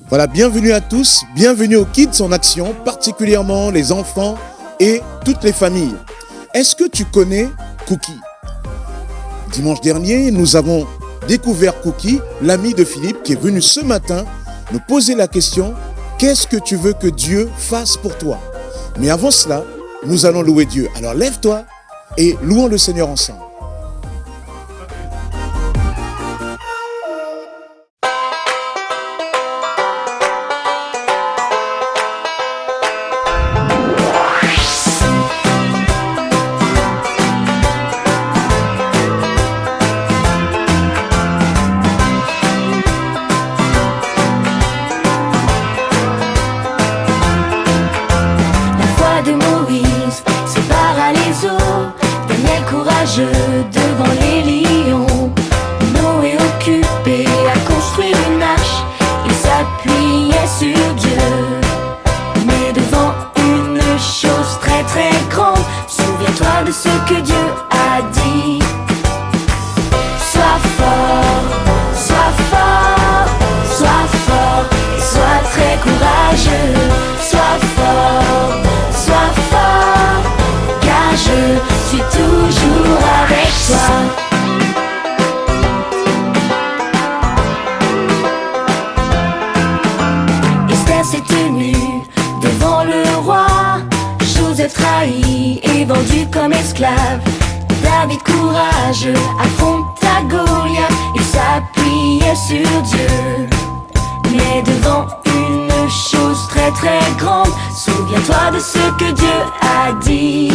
Voilà, bienvenue à tous, bienvenue aux Kids en Action, particulièrement les enfants et toutes les familles. Est-ce que tu connais Cookie? Dimanche dernier, nous avons découvert Cookie, l'ami de Philippe, qui est venu ce matin nous poser la question « Qu'est-ce que tu veux que Dieu fasse pour toi ?» Mais avant cela, nous allons louer Dieu. Alors lève-toi et louons le Seigneur ensemble. Devant les lions, Noé occupé à construire une arche, il s'appuyait sur Dieu. Mais devant une chose très très grande, souviens-toi de ce que Dieu a dit. Sois fort, sois fort, sois fort et sois très courageux. Sois fort, car je suis toujours avec toi. Esther s'est tenue devant le roi, Joseph trahi et vendu comme esclave. David courageux affronta Goliath, il s'appuyait sur Dieu. Mais devant une chose très très grande, souviens-toi de ce que Dieu a dit.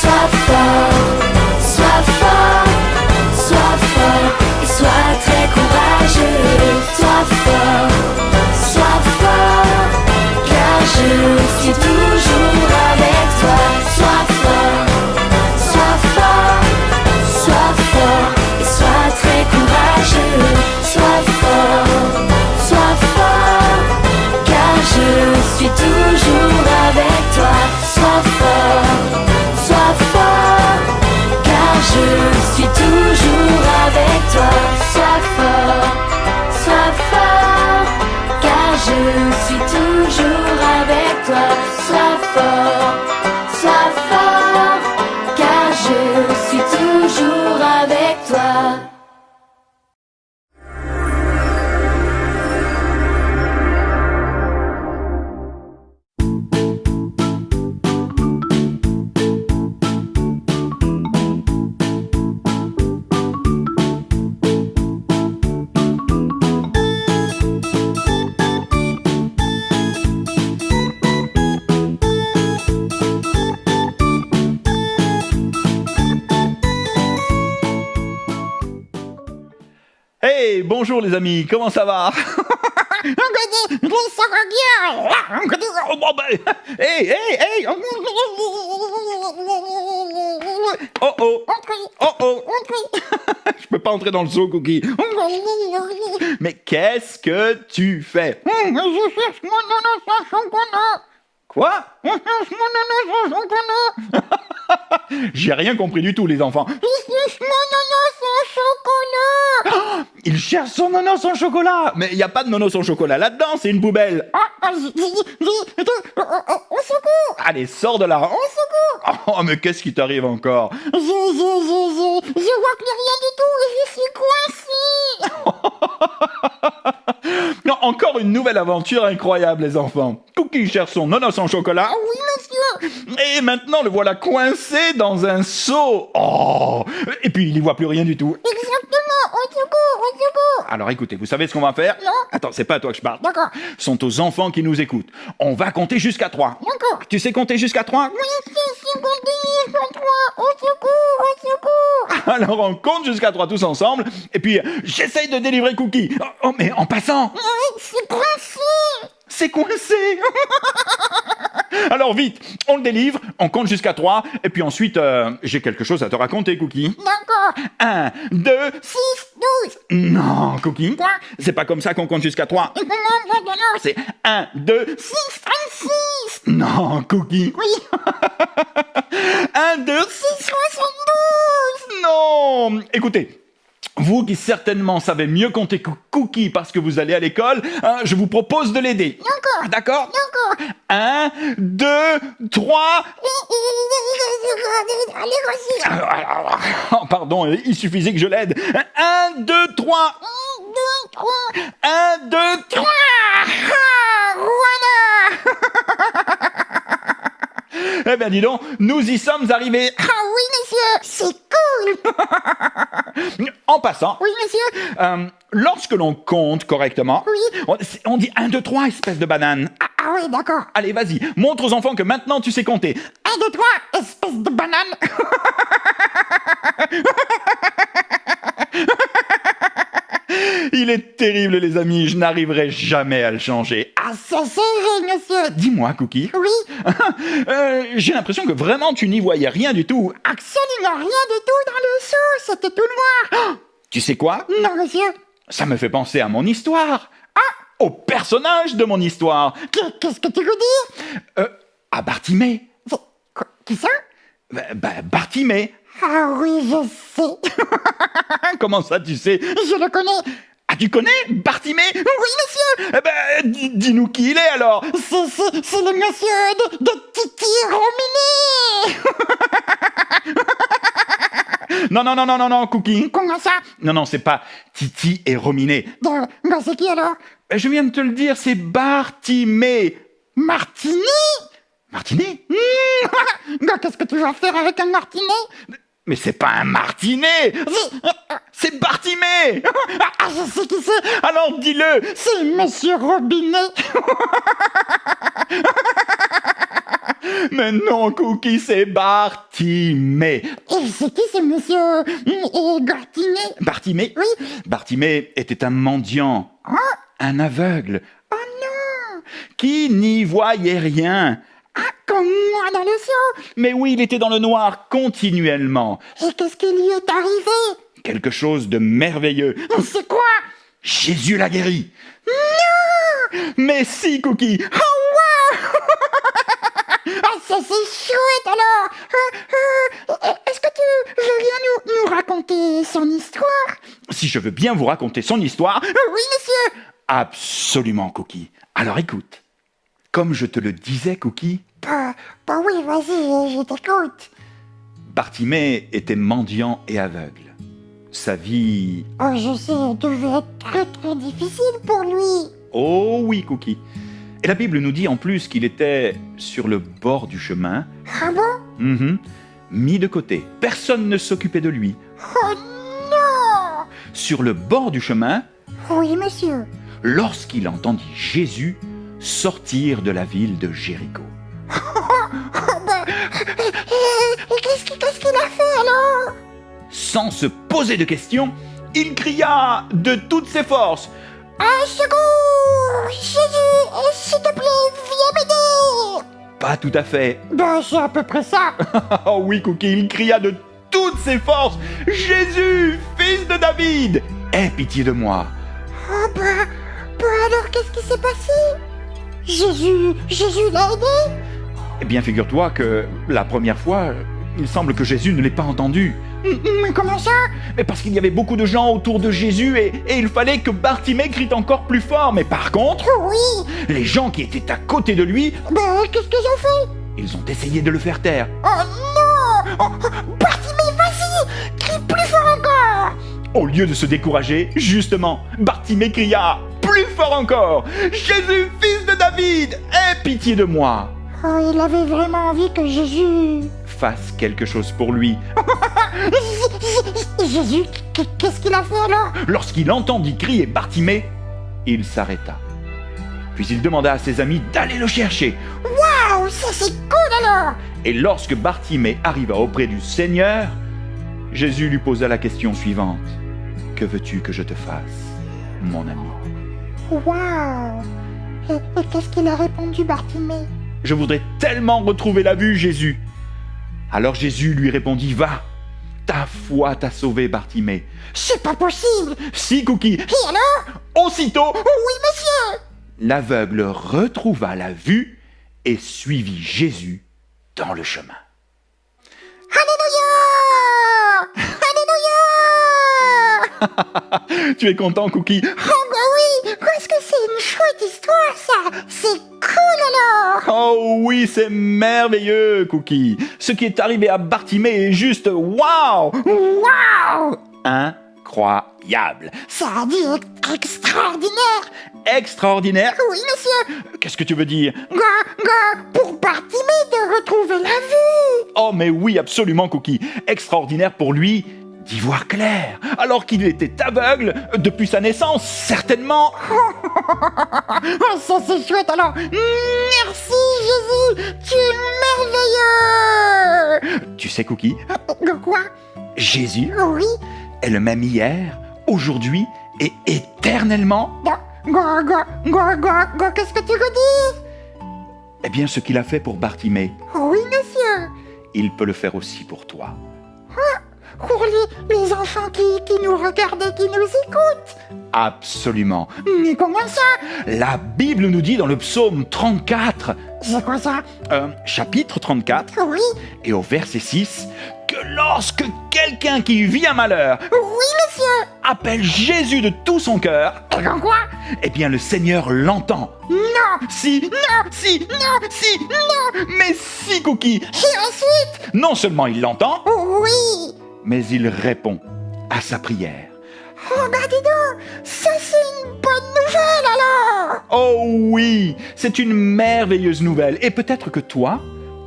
Sois fort et sois très courageux. Sois fort, car je suis toujours avec toi. Sois fort et sois très courageux. Sois fort, car je suis toujours avec toi. Sois fort, car je suis toujours avec toi. Sois fort, car je suis toujours avec toi. Sois fort, car je suis toujours avec toi. Hey, bonjour les amis, comment ça va? Hey. Oh. Je peux pas entrer dans le zoo, Cookie. Mais qu'est-ce que tu fais? Quoi? J'ai rien compris du tout, les enfants. Il cherche son nono sans chocolat. Mais il n'y a pas de nono sans chocolat là-dedans, c'est une poubelle. Au secours. Allez, sors de là. Au secours. Oh, mais qu'est-ce qui t'arrive encore? Je vois plus rien du tout et je suis coincée. Non, encore une nouvelle aventure incroyable, les enfants. Cookie cherche son nono sans chocolat. Oui, monsieur. Et maintenant, le voilà coincé dans un seau. Oh. Et puis, il n'y voit plus rien du tout. Exactement. Au secours. Alors écoutez, vous savez ce qu'on va faire? Non. Attends, c'est pas à toi que je parle. D'accord. Ce sont aux enfants qui nous écoutent. On va compter jusqu'à 3. D'accord. Tu sais compter jusqu'à 3? Oui, c'est compter jusqu'à 3. Au secours. Alors on compte jusqu'à 3 tous ensemble. Et puis, j'essaye de délivrer Cookie. Oh, mais en passant. Oui, c'est coincé. C'est coincé. Alors vite, on le délivre, on compte jusqu'à 3. Et puis ensuite, j'ai quelque chose à te raconter, Cookie. D'accord. 1, 2, 6, 12. Non, Cookie. Quoi? C'est pas comme ça qu'on compte jusqu'à 3. Non. C'est 1, 2, 6, 36. Non, Cookie. Oui. 1, 2, 6, 72. Non. Écoutez, Vous qui certainement savez mieux compter que Cookie parce que vous allez à l'école, hein, je vous propose de l'aider. D'accord. D'accord? D'accord. 1, 2, 3... Allez, vas-y. Oh, pardon, il suffisait que je l'aide. 1, 2, 3... 1, 2, 3. 1, 2, 3... Ah, voilà. Eh bien, dis donc, nous y sommes arrivés. Ah oui, monsieur, c'est cool. En passant, Oui, monsieur. lorsque l'on compte correctement, Oui. on dit 1, 2, 3, espèce de banane. Ah oui, d'accord. Allez, vas-y, montre aux enfants que maintenant tu sais compter. 1, 2, 3, espèce de banane. Il est terrible, les amis, je n'arriverai jamais à le changer. Ah, ça c'est vrai, monsieur. Dis-moi, Cookie, Oui, j'ai l'impression que vraiment tu n'y voyais rien du tout. absolument rien du tout dans le seau. C'était tout noir. Tu sais quoi? Non, monsieur. Ça me fait penser à mon histoire. Au personnage de mon histoire. Qu'est-ce que tu veux dire? À Bartimée. Qui ça? Bartimée. Ah oui, je sais. Comment ça, tu sais? Je le connais. Ah, tu connais Bartimée? Oui, monsieur. Eh ben, dis-nous qui il est alors. C'est le monsieur de Titi Rominé. Non, Cookie. Comment ça? Non, c'est pas Titi et Rominé. C'est qui alors? Je viens de te le dire, c'est Bartimée. Martinet? Martinet? Qu'est-ce que tu vas faire avec un martinet? Mais c'est pas un martinet. C'est Bartimée. Ah, je sais qui c'est. Alors dis-le. C'est monsieur Robinet. Mais non, Cookie, c'est Bartimée. Et c'est qui ce monsieur Gartinet? Bartimée? Oui. Bartimée était un mendiant, un aveugle, Oh non. qui n'y voyait rien. Ah, comme moi dans le seau. Mais oui, il était dans le noir continuellement. Et qu'est-ce qui lui est arrivé? Quelque chose de merveilleux. C'est quoi? Jésus l'a guéri. Non! Mais si, Cookie. Oh wow. Ah, ça c'est chouette alors. Est-ce que tu veux bien nous raconter son histoire? Si je veux bien vous raconter son histoire. Oui, monsieur. Absolument, Cookie. Alors écoute. Comme je te le disais, Cookie, Oui, vas-y, je t'écoute. Bartimée était mendiant et aveugle. Sa vie... Oh, je sais, devait être très très difficile pour lui. Oh oui, Cookie. Et la Bible nous dit en plus qu'il était sur le bord du chemin, Ah bon? mis de côté. Personne ne s'occupait de lui. Oh non. Sur le bord du chemin, Oui, monsieur. lorsqu'il entendit Jésus sortir de la ville de Jéricho. Et qu'est-ce qu'il a fait alors? Sans se poser de questions, il cria de toutes ses forces. Un secours! Jésus, s'il te plaît, viens m'aider! Pas tout à fait. C'est à peu près ça. Oh oui, Cookie, il cria de toutes ses forces. Jésus, fils de David, aie pitié de moi. Oh alors qu'est-ce qui s'est passé? Jésus l'a aidé? Eh bien, figure-toi que la première fois, il semble que Jésus ne l'ait pas entendu. Mais comment ça? Mais parce qu'il y avait beaucoup de gens autour de Jésus et il fallait que Bartimée crie encore plus fort. Mais par contre, Oui. les gens qui étaient à côté de lui, Qu'est-ce qu'ils ont fait? ils ont essayé de le faire taire. Oh non! Bartimée, vas-y! Crie plus fort encore! Au lieu de se décourager, justement, Bartimée cria plus fort encore. Jésus, fils de David, aie pitié de moi. Oh, il avait vraiment envie que Jésus... Fasse quelque chose pour lui. Jésus, qu'est-ce qu'il a fait alors? Lorsqu'il entendit crier Bartimée, il s'arrêta. Puis il demanda à ses amis d'aller le chercher. Waouh, ça c'est cool alors! Et lorsque Bartimée arriva auprès du Seigneur, Jésus lui posa la question suivante. Que veux-tu que je te fasse, mon ami? Waouh! Et qu'est-ce qu'il a répondu, Bartimée? Je voudrais tellement retrouver la vue, Jésus. Alors Jésus lui répondit, va, ta foi t'a sauvé, Bartimée. C'est pas possible! Si, Cookie. Et alors? Aussitôt, Oui, monsieur! l'aveugle retrouva la vue et suivit Jésus dans le chemin. Alléluia! Tu es content, Cookie? Oh bah oui, parce que c'est une chouette histoire ça. C'est cool alors. Oh oui, c'est merveilleux, Cookie. Ce qui est arrivé à Bartimée est juste waouh! Waouh. Incroyable. Ça a dit extraordinaire. Extraordinaire? Oui monsieur. Qu'est-ce que tu veux dire? Pour Bartimée de retrouver la vue. Oh mais oui, absolument, Cookie. Extraordinaire pour lui d'y voir clair, alors qu'il était aveugle depuis sa naissance, certainement. Oh, ça c'est chouette alors. Merci Jésus, tu es merveilleux. Tu sais, Cookie, Quoi? Jésus Oui. est le même hier, aujourd'hui et éternellement. Qu'est-ce que tu veux dire? Eh bien, ce qu'il a fait pour Bartimée, Oui monsieur. il peut le faire aussi pour toi. Pour les enfants qui nous regardent et qui nous écoutent. Absolument. Mais comment ça? La Bible nous dit dans le psaume 34, C'est quoi ça? chapitre 34, Oui. et au verset 6, que lorsque quelqu'un qui vit un malheur Oui monsieur. appelle Jésus de tout son cœur, Et quoi? eh bien le Seigneur l'entend. Non. Si, mais si, Cookie. Et ensuite? Non seulement il l'entend, Oui. mais il répond à sa prière. Oh bah dis donc, ça c'est une bonne nouvelle alors. Oh oui, c'est une merveilleuse nouvelle. Et peut-être que toi,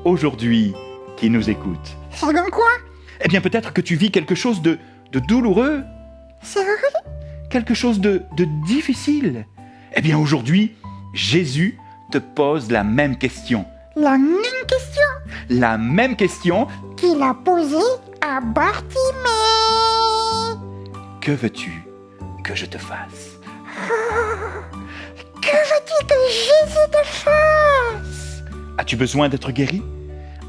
aujourd'hui, qui nous écoutes, C'est comme quoi? eh bien peut-être que tu vis quelque chose de douloureux, C'est vrai? quelque chose de difficile. Eh bien aujourd'hui, Jésus te pose la même question. La même question La même question. qu'il a posée à Bartimée. Que veux-tu que je te fasse? Que veux-tu que Jésus te fasse? As-tu besoin d'être guéri?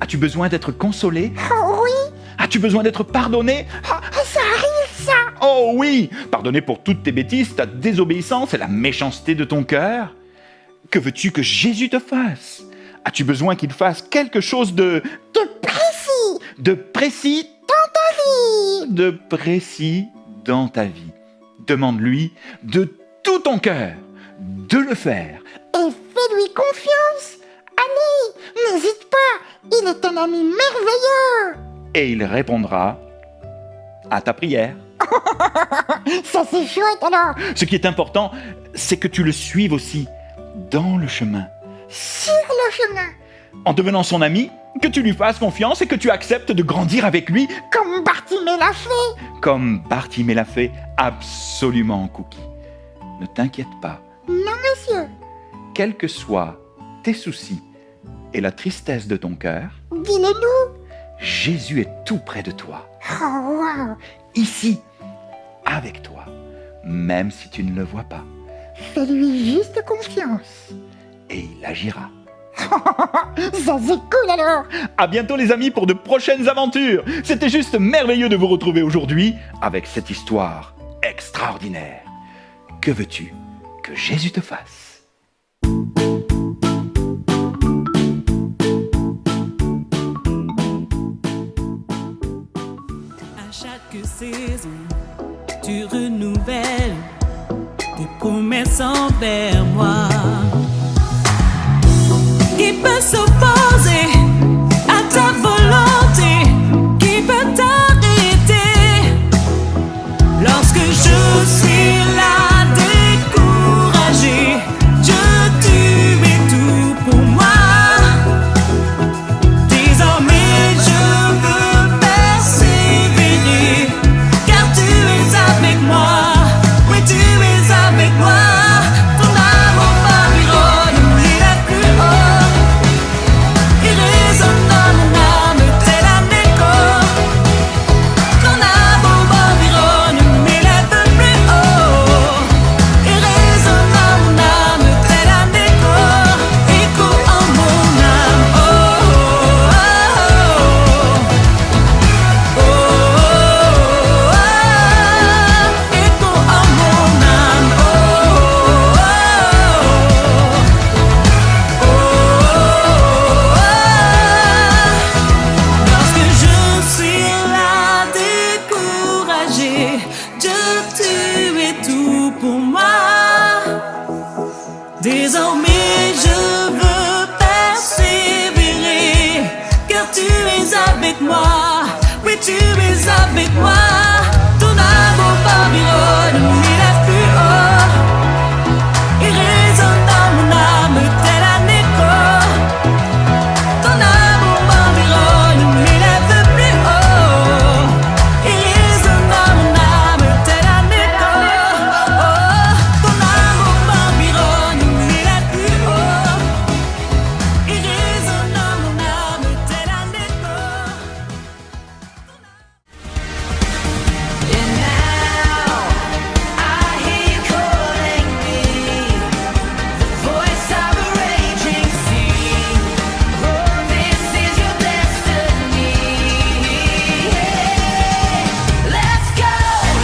As-tu besoin d'être consolé? Oh oui, As-tu besoin d'être pardonné? ça arrive ça. Oh oui! Pardonné pour toutes tes bêtises, ta désobéissance et la méchanceté de ton cœur? Que veux-tu que Jésus te fasse? As-tu besoin qu'il fasse quelque chose de Précis précis? dans ta vie. De précis dans ta vie. Demande-lui de tout ton cœur de le faire. Et fais-lui confiance. Allez, n'hésite pas, il est un ami merveilleux. Et il répondra à ta prière. Ça c'est chouette alors. Ce qui est important, c'est que tu le suives aussi dans le chemin. Sur le chemin, En devenant son ami, que tu lui fasses confiance et que tu acceptes de grandir avec lui, comme Bartimée l'a fait. comme Bartimée l'a fait absolument, Cookie. Ne t'inquiète pas, Non monsieur, quels que soient tes soucis et la tristesse de ton cœur, dis-le-nous. Jésus est tout près de toi, Oh wow, ici, avec toi, même si tu ne le vois pas, fais-lui juste confiance. et il agira. Ça c'est cool alors. À bientôt les amis pour de prochaines aventures. C'était juste merveilleux de vous retrouver aujourd'hui avec cette histoire extraordinaire. Que veux-tu que Jésus te fasse? À chaque saison, tu renouvelles tes promesses envers moi. Qui peut s'opposer à ta volonté? Qui peut t'arrêter lorsque je suis là découragé? Tu es tout pour moi. Désormais je veux persévérer, car tu es avec moi. Oui, tu es avec moi. Ton amour m'environne, il est plus haut. Désormais je veux persévérer, car tu es avec moi, oui tu es avec moi. Ton amour Babylone m'élève plus haut, il résonne dans mon âme tel un écho. Ton amour Babylone m'élève plus haut, il résonne dans mon âme tel un écho. Ton amour Babylone m'élève plus haut, il résonne dans mon âme tel un écho. And now I hear you calling me, the voice of a raging sea. Oh, this is your destiny. Let's go,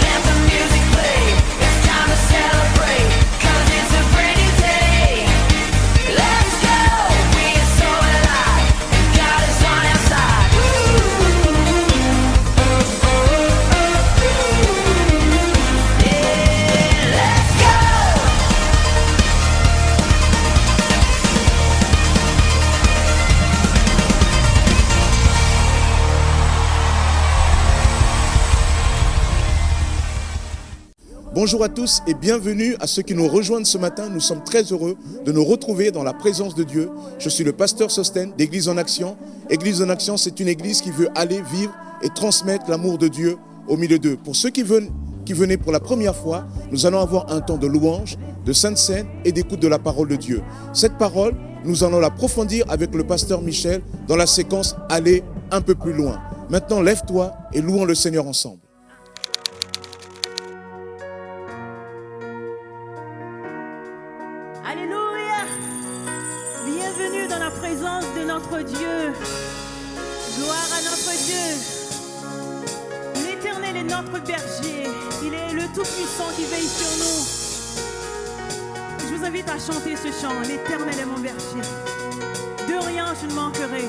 let the music play. It's time to celebrate, 'cause it's a brand new day. Let's go, we are so alive, and God is on our side. Yeah, let's go. Bonjour à tous et bienvenue à ceux qui nous rejoignent ce matin. Nous sommes très heureux de nous retrouver dans la présence de Dieu. Je suis le pasteur Sostène d'Église en Action. Église en Action, c'est une église qui veut aller vivre et transmettre l'amour de Dieu au milieu d'eux. Pour ceux qui venaient pour la première fois, nous allons avoir un temps de louange, de sainte scène et d'écoute de la parole de Dieu. Cette parole, nous allons l'approfondir avec le pasteur Michel dans la séquence « Aller un peu plus loin ». Maintenant, lève-toi et louons le Seigneur ensemble. Alléluia! Bienvenue dans la présence de notre Dieu. Gloire à notre Dieu. L'Éternel est notre berger. Il est le Tout-Puissant qui veille sur nous. Je vous invite à chanter ce chant. L'Éternel est mon berger. De rien je ne manquerai.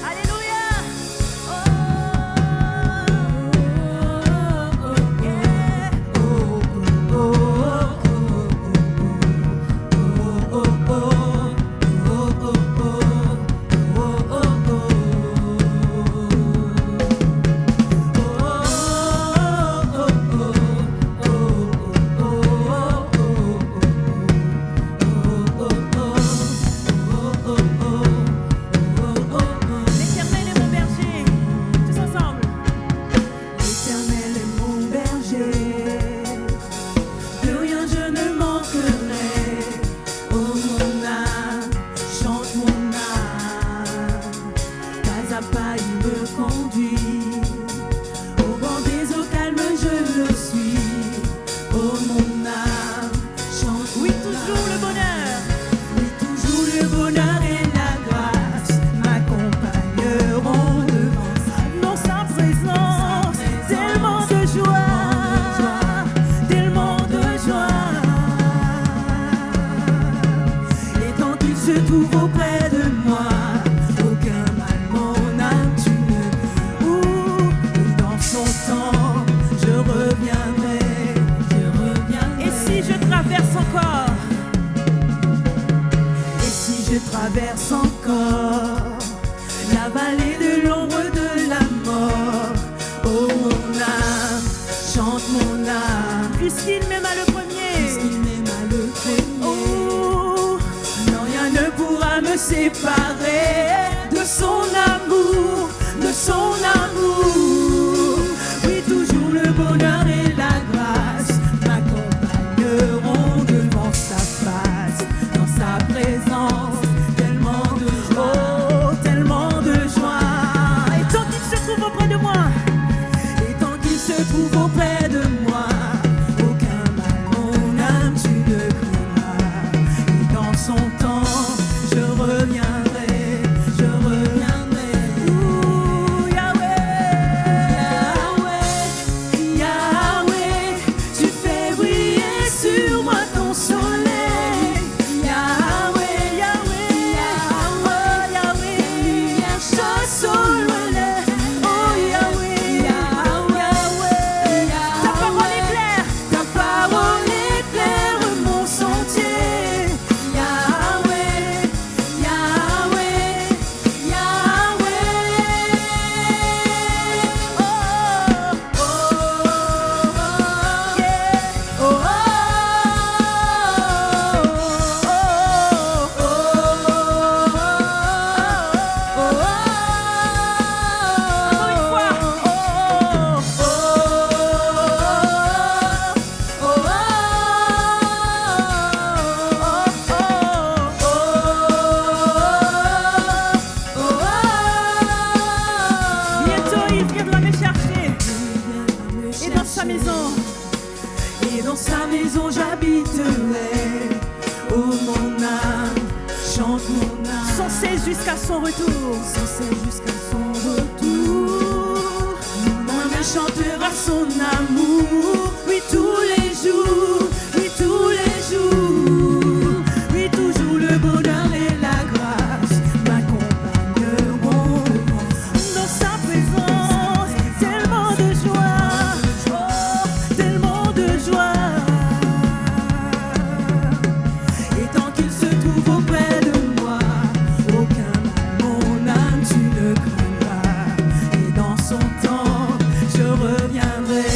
Alléluia! L'Éternel est mon berger. Tous ensemble. L'Éternel est mon berger. De rien je ne manquerai. Oh mon âme, chante mon âme. Pas à pas il me conduit. Au bord des eaux calmes je le suis. Oh mon âme, chante. Oui, toujours le bonheur. Oui, toujours le bonheur et la grâce m'accompagneront dans sa présence. Tellement de joie, tellement de joie. Et tant qu'il se trouve auprès de moi, aucun mal mon âme tu ne. Et dans son temps, je reviendrai. Et si je traverse encore, et si je traverse encore la vallée de l'ombre de la mort, oh mon âme, chante mon âme, puisqu'il m'aima le premier, oh, non rien ne pourra me séparer de son amour, de son amour. Oui, toujours le bonheur et la grâce m'accompagneront devant sa face, dans sa présence. Tellement de joie, oh, tellement de joie. Et tant qu'il se trouve auprès de moi, et tant qu'il se trouve auprès de moi, aucun mal mon âme tu ne craindras. Et dans son temps, je reviendrai, je reviendrai. Ouh, Yahweh, Yahweh, Yahweh, tu fais briller sur moi ton soleil. Yahweh, Yahweh, Yahweh, Yahweh, lumière chasse au loin. Oh Yahweh, Yahweh, ta parole éclaire mon sentier. t'imiterai. Oh mon âme, chante mon âme, sans cesse jusqu'à son retour, sans cesse jusqu'à son retour. Mon âme chantera son amour, oui tous les jours, oui tous les jours, oui toujours le bonheur et la grâce m'accompagneront dans sa présence. Tellement de joie, oh, tellement de joie. Et tant qu'il se trouve auprès de moi, aucun mal, mon âme, tu ne craindras. Et dans son temps, je reviendrai.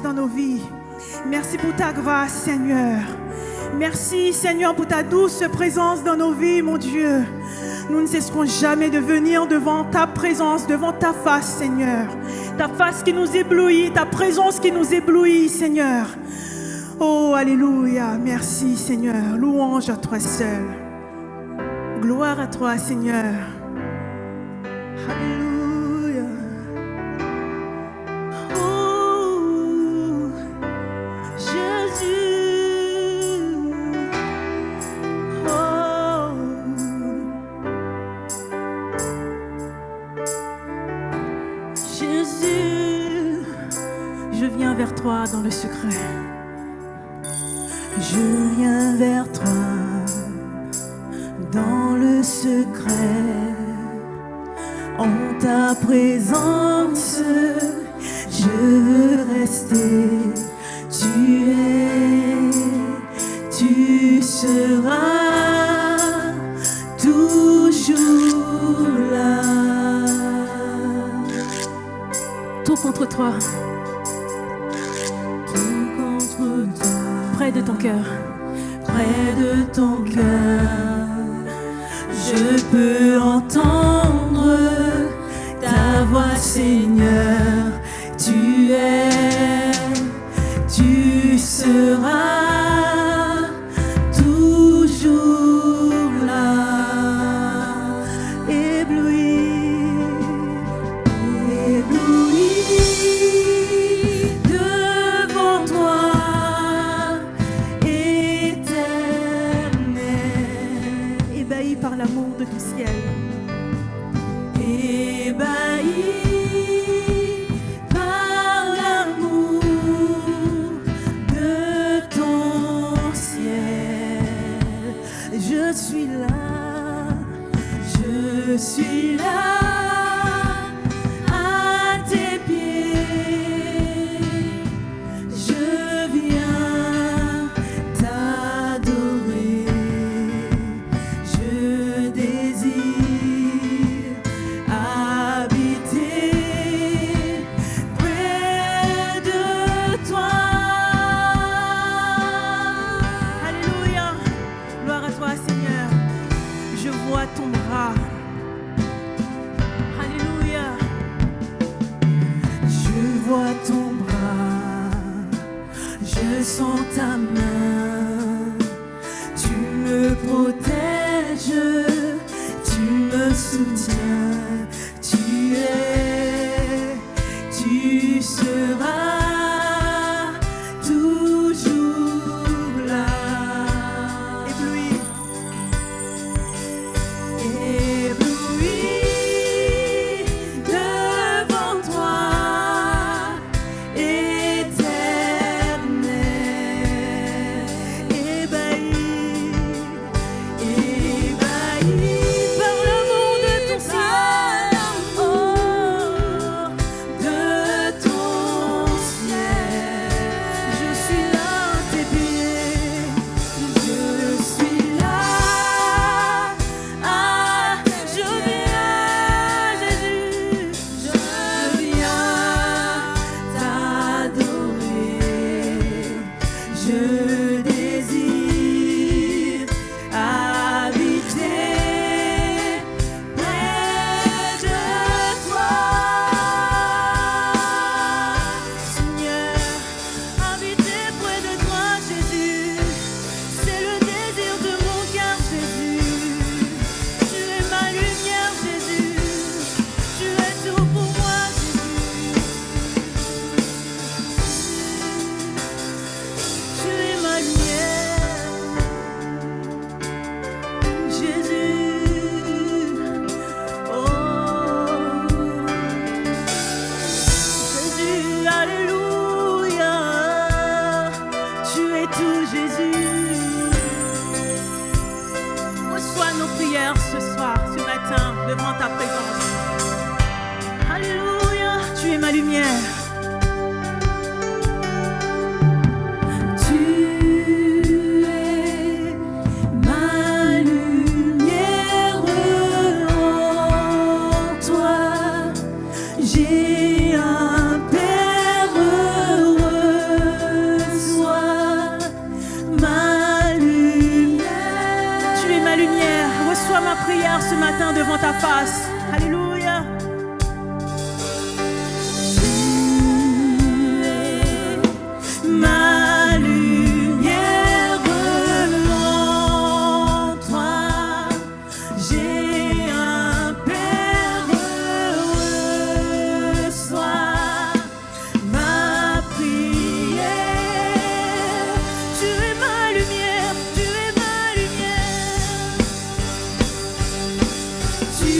Dans nos vies. Merci pour ta grâce, Seigneur. Merci, Seigneur, pour ta douce présence dans nos vies, mon Dieu. Nous ne cesserons jamais de venir devant ta présence, devant ta face, Seigneur. Ta face qui nous éblouit, ta présence qui nous éblouit, Seigneur. Oh, alléluia. Merci, Seigneur. Louange à toi seul. Gloire à toi, Seigneur. Alléluia. Vers toi dans le secret. Je viens vers toi dans le secret. En ta présence, je veux rester. Tu es, tu seras toujours là. Tout contre toi. Près de ton cœur, près de ton cœur, je peux entendre ta voix, Seigneur. Tu es, tu seras toujours là, ébloui, ébloui devant toi. Par l'amour de ton ciel, ébahi par l'amour de ton ciel. Je suis là, je suis là à tes pieds. Je viens t'adorer. Je vois ton bras. Alléluia. Je vois ton bras, je sens ta main. Tu me protèges, tu me soutiens. Tu seras toujours là. Ébloui, devant toi, éternel, ébahi par l'amour de ton ciel, oh, de ton ciel. Je suis là à tes pieds, je suis là. Ah, je viens, Jésus, je viens t'adorer. Je désire habiter près de toi. Seigneur, habiter près de toi, Jésus, c'est le désir de mon cœur, Jésus. Tu es ma lumière, Jésus, tu es tout pour moi, Jésus. Tu es ma lumière, Jésus. Oh, Jésus, alléluia. Tu es tout, Jésus. Reçois nos prières ce soir, ce matin, devant ta présence. Alléluia, tu es ma lumière. Tu es ma lumière, en toi j'ai un Père heureux. Sois ma lumière. Tu es ma lumière. Reçois ma prière ce matin devant ta face. Alléluia. Tu es ma lumière, en toi j'ai un Père heureux. Sois ma prière. Tu es ma lumière, tu es ma lumière. Tu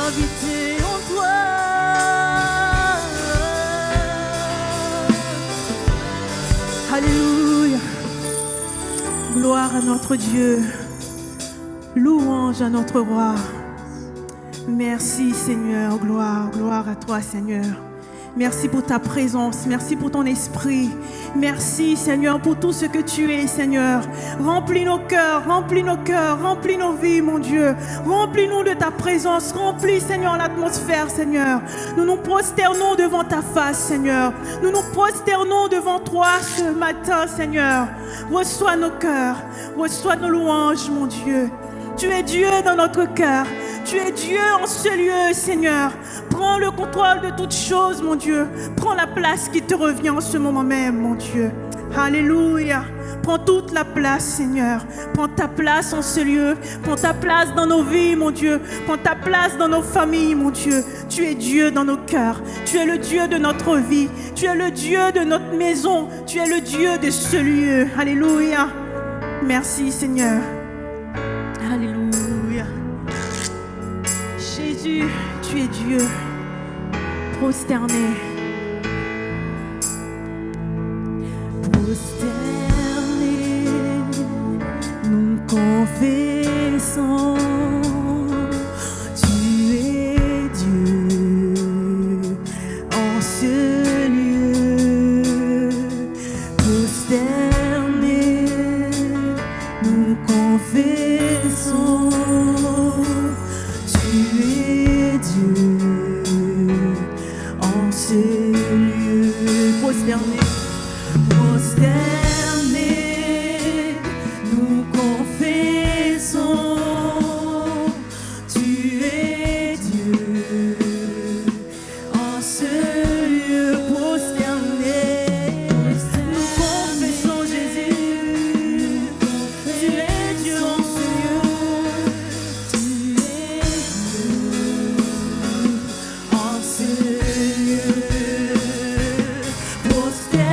habiter en toi. Alléluia. Gloire à notre Dieu. Louange à notre roi. Merci Seigneur. Gloire, gloire à toi Seigneur. Merci pour ta présence. Merci pour ton esprit. Merci, Seigneur, pour tout ce que tu es, Seigneur. Remplis nos cœurs, remplis nos cœurs, remplis nos vies, mon Dieu. Remplis-nous de ta présence. Remplis, Seigneur, l'atmosphère, Seigneur. Nous nous prosternons devant ta face, Seigneur. Nous nous prosternons devant toi ce matin, Seigneur. Reçois nos cœurs. Reçois nos louanges, mon Dieu. Tu es Dieu dans notre cœur. Tu es Dieu en ce lieu, Seigneur. Prends le contrôle de toutes choses, mon Dieu. Prends la place qui te revient en ce moment même, mon Dieu. Alléluia. Prends toute la place, Seigneur. Prends ta place en ce lieu. Prends ta place dans nos vies, mon Dieu. Prends ta place dans nos familles, mon Dieu. Tu es Dieu dans nos cœurs. Tu es le Dieu de notre vie. Tu es le Dieu de notre maison. Tu es le Dieu de ce lieu. Alléluia. Merci, Seigneur. Alléluia. Jésus, tu es Dieu. Prosterné. Prosterné, nous confessons, tu es Dieu en ce lieu. Prosterné, nous confessons, tu es Dieu en ce lieu. Prosterné. Prosterné, nous confessons, tu es Dieu en ce lieu. Prosterné, nous confessons Jésus, tu es Dieu en ce lieu, tu es Dieu en ce lieu. Prosterné.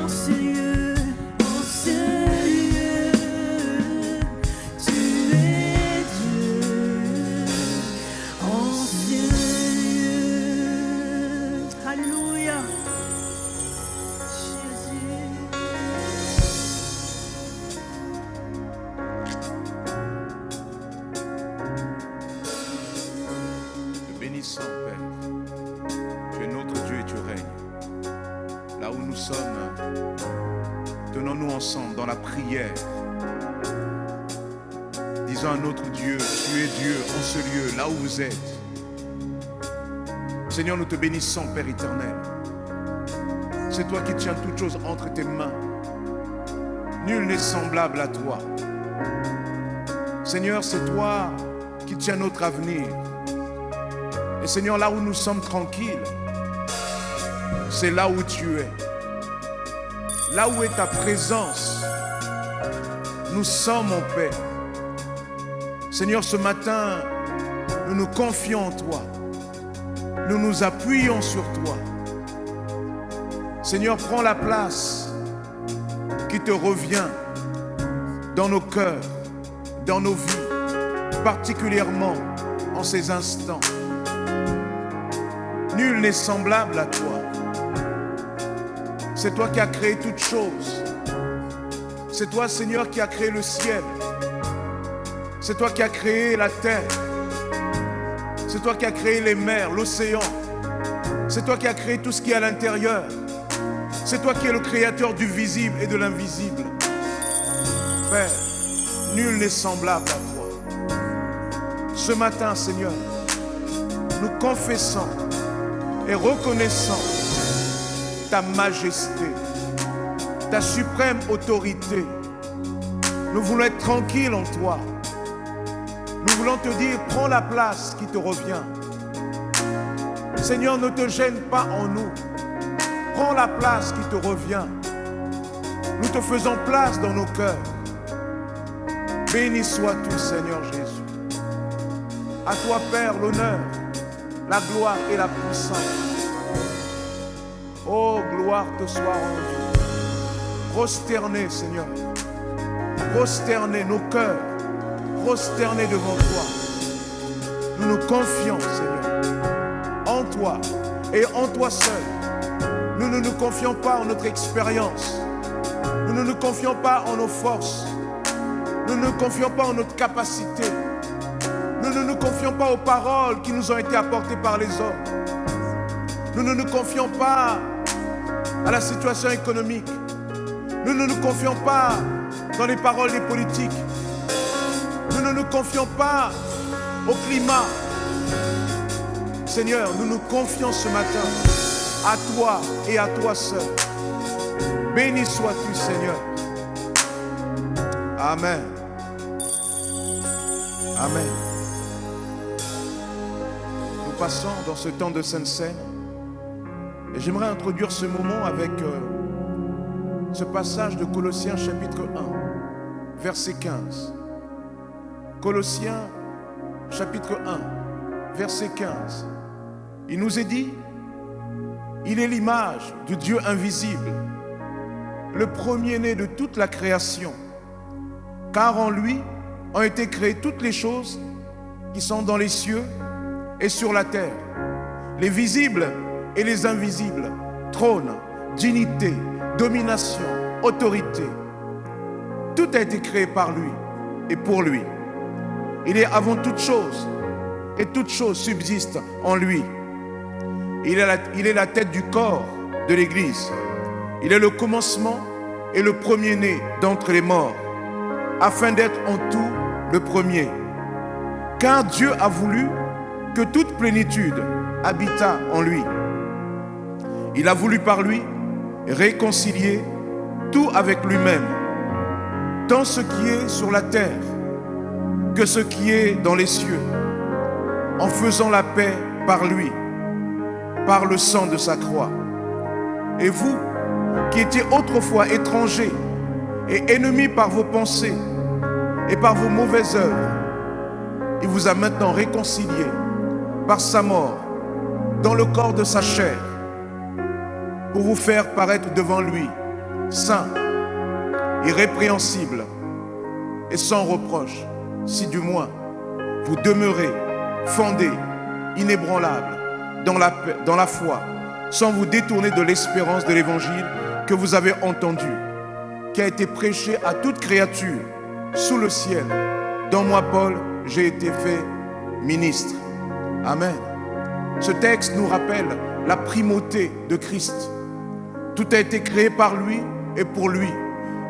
en ce lieu, en ce lieu, tu es Dieu, en ce lieu. Alléluia. Jésus. Te bénissons, Père. Tu es notre Dieu et tu règnes. Là où nous sommes, tenons-nous ensemble dans la prière. Disons à notre Dieu, tu es Dieu en ce lieu, là où vous êtes. Seigneur, nous te bénissons, Père éternel. C'est toi qui tiens toutes choses entre tes mains. Nul n'est semblable à toi. Seigneur, c'est toi qui tiens notre avenir. Et Seigneur, là où nous sommes tranquilles, c'est là où tu es. Là où est ta présence, nous sommes en paix. Seigneur, ce matin, nous nous confions en toi. Nous nous appuyons sur toi. Seigneur, prends la place qui te revient dans nos cœurs, dans nos vies, particulièrement en ces instants. Nul n'est semblable à toi. C'est toi qui as créé toutes choses. C'est toi, Seigneur, qui as créé le ciel. C'est toi qui as créé la terre. C'est toi qui as créé les mers, l'océan. C'est toi qui as créé tout ce qui est à l'intérieur. C'est toi qui es le créateur du visible et de l'invisible. Père, nul n'est semblable à toi. Ce matin, Seigneur, nous confessons et reconnaissons ta majesté, ta suprême autorité. Nous voulons être tranquilles en toi. Nous voulons te dire, prends la place qui te revient. Seigneur, ne te gêne pas en nous. Prends la place qui te revient. Nous te faisons place dans nos cœurs. Béni sois-tu, Seigneur Jésus. À toi, Père, l'honneur, la gloire et la puissance. Oh, gloire te soit rendue. Prosternez, Seigneur. Prosternez nos cœurs. Prosternés devant toi. Nous nous confions, Seigneur, en toi et en toi seul. Nous ne nous confions pas en notre expérience. Nous ne nous confions pas en nos forces. Nous ne nous confions pas en notre capacité. Nous ne nous confions pas aux paroles qui nous ont été apportées par les hommes. Nous ne nous confions pas à la situation économique. Nous ne nous confions pas dans les paroles des politiques. Nous ne nous confions pas au climat. Seigneur, nous nous confions ce matin à toi et à toi seul. Béni sois-tu, Seigneur. Amen. Amen. Nous passons dans ce temps de Sainte Seine. Et j'aimerais introduire ce moment avec ce passage de Colossiens chapitre 1, verset 15. Colossiens chapitre 1, verset 15. Il nous est dit, il est l'image du Dieu invisible, le premier-né de toute la création, car en lui ont été créées toutes les choses qui sont dans les cieux et sur la terre, les visibles et les invisibles, trône, dignité, domination, autorité. Tout a été créé par lui et pour lui. Il est avant toute chose et toute chose subsiste en lui. Il est la tête du corps de l'Église. Il est le commencement et le premier-né d'entre les morts, afin d'être en tout le premier. Car Dieu a voulu que toute plénitude habitât en lui. Il a voulu par lui réconcilier tout avec lui-même, tant ce qui est sur la terre que ce qui est dans les cieux, en faisant la paix par lui, par le sang de sa croix. Et vous, qui étiez autrefois étrangers et ennemis par vos pensées et par vos mauvaises œuvres, il vous a maintenant réconciliés par sa mort dans le corps de sa chair, pour vous faire paraître devant lui saint, irrépréhensible et sans reproche, si du moins vous demeurez fondés, inébranlables dans la foi, sans vous détourner de l'espérance de l'évangile que vous avez entendu, qui a été prêché à toute créature sous le ciel, dont moi, Paul, j'ai été fait ministre. Amen. Ce texte nous rappelle la primauté de Christ. Tout a été créé par lui et pour lui.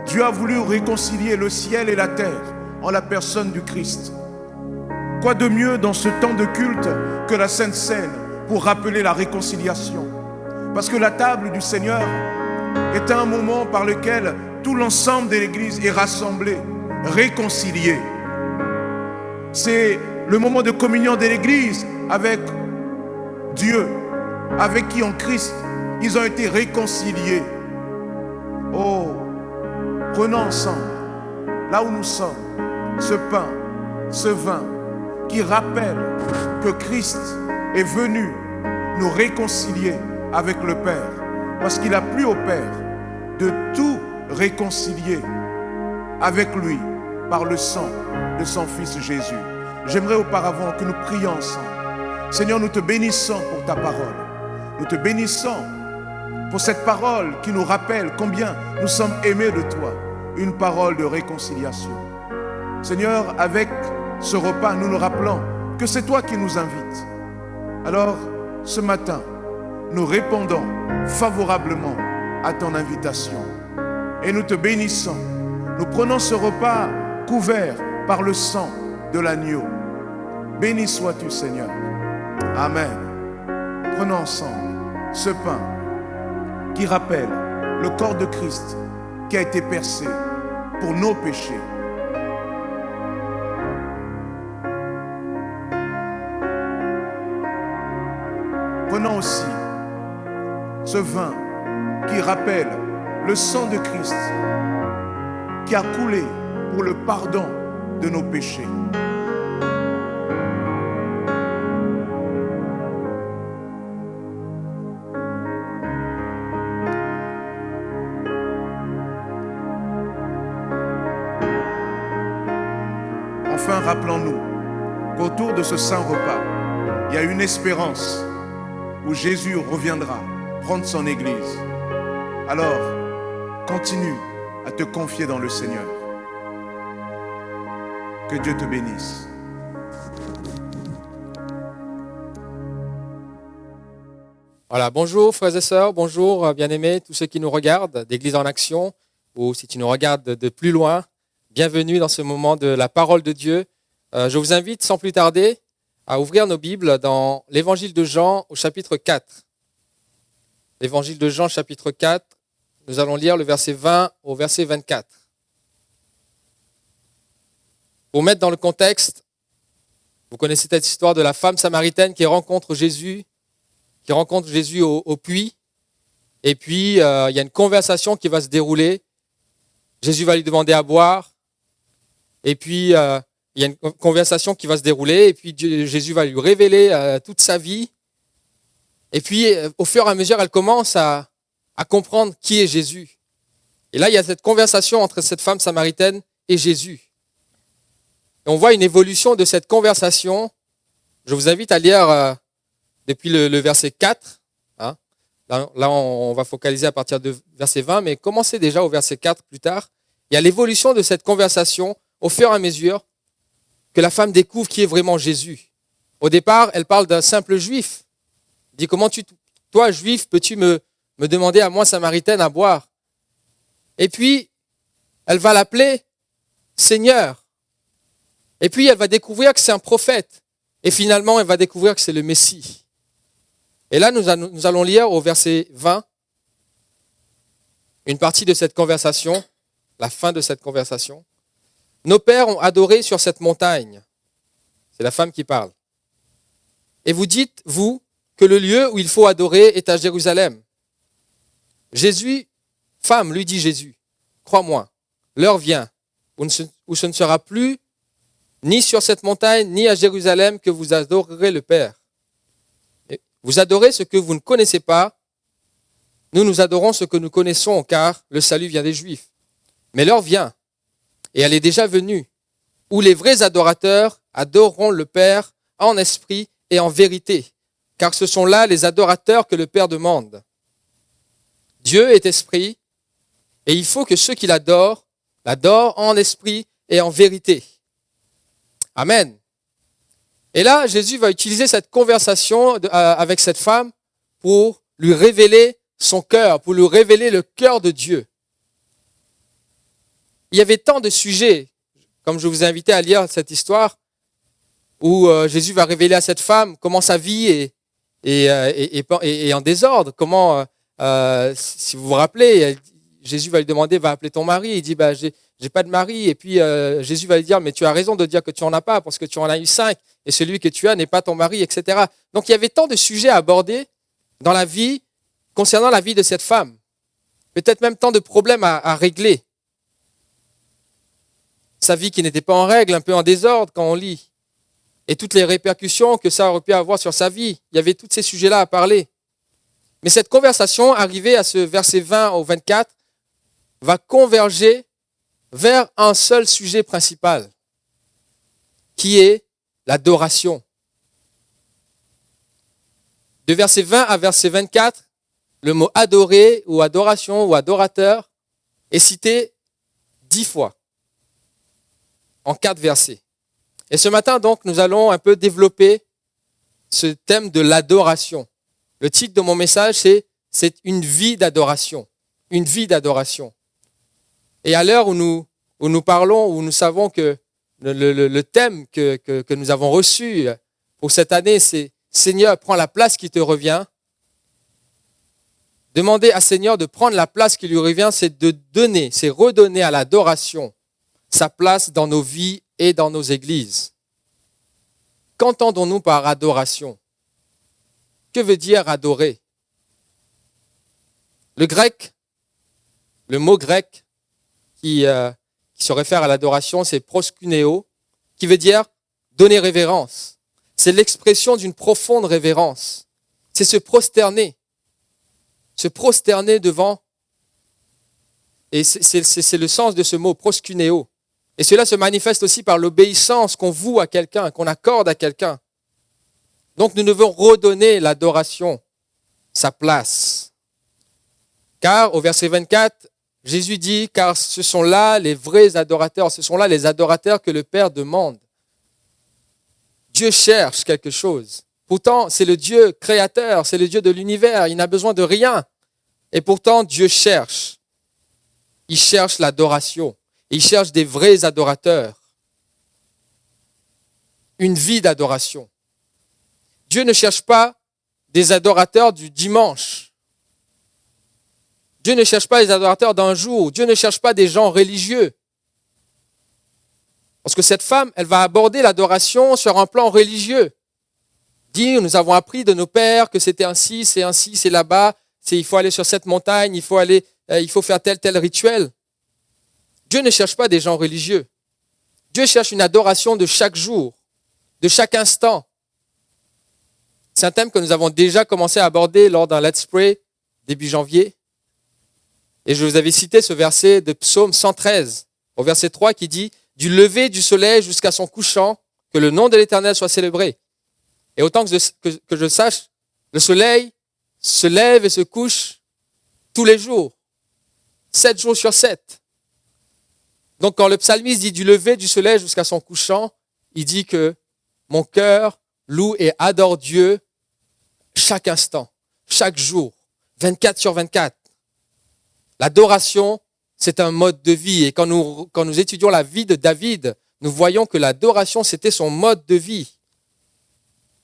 Dieu a voulu réconcilier le ciel et la terre en la personne du Christ. Quoi de mieux dans ce temps de culte que la Sainte Seine pour rappeler la réconciliation? Parce que la table du Seigneur est un moment par lequel tout l'ensemble de l'Église est rassemblé, réconcilié. C'est le moment de communion de l'Église avec Dieu, avec qui en Christ ils ont été réconciliés. Oh, prenons ensemble, là où nous sommes, ce pain, ce vin, qui rappelle que Christ est venu nous réconcilier avec le Père, parce qu'il a plu au Père de tout réconcilier avec lui par le sang de son Fils Jésus. J'aimerais auparavant que nous prions ensemble. Seigneur, nous te bénissons pour ta parole. Nous te bénissons pour cette parole qui nous rappelle combien nous sommes aimés de toi. Une parole de réconciliation. Seigneur, avec ce repas, nous nous rappelons que c'est toi qui nous invites. Alors, ce matin, nous répondons favorablement à ton invitation. Et nous te bénissons. Nous prenons ce repas couvert par le sang de l'agneau. Béni sois-tu, Seigneur. Amen. Prenons ensemble ce pain qui rappelle le corps de Christ qui a été percé pour nos péchés. Prenons aussi ce vin qui rappelle le sang de Christ qui a coulé pour le pardon de nos péchés. Enfin, rappelons-nous qu'autour de ce saint repas, il y a une espérance où Jésus reviendra prendre son Église. Alors, continue à te confier dans le Seigneur. Que Dieu te bénisse. Voilà, bonjour frères et sœurs, bonjour bien-aimés, tous ceux qui nous regardent d'Église en Action, ou si tu nous regardes de plus loin, bienvenue dans ce moment de la parole de Dieu. Je vous invite sans plus tarder à ouvrir nos Bibles dans l'Évangile de Jean au chapitre 4. L'Évangile de Jean chapitre 4, nous allons lire le verset 20 au verset 24. Pour mettre dans le contexte, vous connaissez cette histoire de la femme samaritaine qui rencontre Jésus au puits. Et puis, il y a une conversation qui va se dérouler. Jésus va lui demander à boire. Et puis, il y a une conversation qui va se dérouler. Et puis, Jésus va lui révéler toute sa vie. Et puis, au fur et à mesure, elle commence à comprendre qui est Jésus. Et là, il y a cette conversation entre cette femme samaritaine et Jésus. Et on voit une évolution de cette conversation. Je vous invite à lire depuis le verset 4. Hein. Là, on va focaliser à partir de verset 20, mais commencez déjà au verset 4 plus tard. Il y a l'évolution de cette conversation au fur et à mesure que la femme découvre qui est vraiment Jésus. Au départ, elle parle d'un simple juif. Elle dit, comment toi, juif, peux-tu me demander à moi, samaritaine, à boire? Et puis, elle va l'appeler Seigneur. Et puis, elle va découvrir que c'est un prophète. Et finalement, elle va découvrir que c'est le Messie. Et là, nous allons lire au verset 20 une partie de cette conversation, la fin de cette conversation. Nos pères ont adoré sur cette montagne. C'est la femme qui parle. Et vous dites, vous, que le lieu où il faut adorer est à Jérusalem. Jésus, femme, lui dit Jésus, crois-moi, l'heure vient où ce ne sera plus ni sur cette montagne, ni à Jérusalem que vous adorerez le Père. Vous adorez ce que vous ne connaissez pas, nous adorons ce que nous connaissons, car le salut vient des Juifs. Mais l'heure vient, et elle est déjà venue, où les vrais adorateurs adoreront le Père en esprit et en vérité, car ce sont là les adorateurs que le Père demande. Dieu est esprit, et il faut que ceux qui l'adorent en esprit et en vérité. Amen. Et là, Jésus va utiliser cette conversation avec cette femme pour lui révéler son cœur, pour lui révéler le cœur de Dieu. Il y avait tant de sujets, comme je vous ai invité à lire cette histoire, où Jésus va révéler à cette femme comment sa vie est en désordre. Comment, si vous vous rappelez, Jésus va lui demander, va appeler ton mari. Il dit, j'ai pas de mari. Et puis Jésus va lui dire, mais tu as raison de dire que tu en as pas, parce que tu en as eu 5, et celui que tu as n'est pas ton mari, etc. Donc il y avait tant de sujets à aborder dans la vie, concernant la vie de cette femme. Peut-être même tant de problèmes à régler. Sa vie qui n'était pas en règle, un peu en désordre quand on lit. Et toutes les répercussions que ça aurait pu avoir sur sa vie. Il y avait tous ces sujets-là à parler. Mais cette conversation, arrivée à ce verset 20 au 24, va converger vers un seul sujet principal, qui est l'adoration. De verset 20 à verset 24, le mot adorer ou adoration ou adorateur est cité 10 fois en 4 versets. Et ce matin, donc, nous allons un peu développer ce thème de l'adoration. Le titre de mon message, c'est une vie d'adoration. Une vie d'adoration. Et à l'heure où nous parlons, où nous savons que le thème que nous avons reçu pour cette année, c'est Seigneur, prends la place qui te revient. Demander à Seigneur de prendre la place qui lui revient, c'est de donner, c'est redonner à l'adoration sa place dans nos vies et dans nos églises. Qu'entendons-nous par adoration? Que veut dire adorer? Le mot grec qui se réfère à l'adoration, c'est proskuneo, qui veut dire donner révérence. C'est l'expression d'une profonde révérence. C'est se prosterner devant. Et c'est le sens de ce mot, proskuneo. Et cela se manifeste aussi par l'obéissance qu'on voue à quelqu'un, qu'on accorde à quelqu'un. Donc nous devons redonner l'adoration sa place. Car au verset 24, Jésus dit, car ce sont là les vrais adorateurs, ce sont là les adorateurs que le Père demande. Dieu cherche quelque chose. Pourtant, c'est le Dieu créateur, c'est le Dieu de l'univers, il n'a besoin de rien. Et pourtant, Dieu cherche. Il cherche l'adoration. Il cherche des vrais adorateurs. Une vie d'adoration. Dieu ne cherche pas des adorateurs du dimanche. Dieu ne cherche pas les adorateurs d'un jour. Dieu ne cherche pas des gens religieux. Parce que cette femme, elle va aborder l'adoration sur un plan religieux. Dire, nous avons appris de nos pères que c'était ainsi, c'est là-bas, il faut aller sur cette montagne, il faut faire tel rituel. Dieu ne cherche pas des gens religieux. Dieu cherche une adoration de chaque jour, de chaque instant. C'est un thème que nous avons déjà commencé à aborder lors d'un Let's Pray début janvier. Et je vous avais cité ce verset de Psaume 113, au verset 3, qui dit « Du lever du soleil jusqu'à son couchant, que le nom de l'Éternel soit célébré. » Et autant que je sache, le soleil se lève et se couche tous les jours, 7 jours sur 7. Donc quand le psalmiste dit du lever du soleil jusqu'à son couchant, il dit que mon cœur loue et adore Dieu chaque instant, chaque jour, 24 sur 24. L'adoration, c'est un mode de vie. Et quand nous étudions la vie de David, nous voyons que l'adoration, c'était son mode de vie.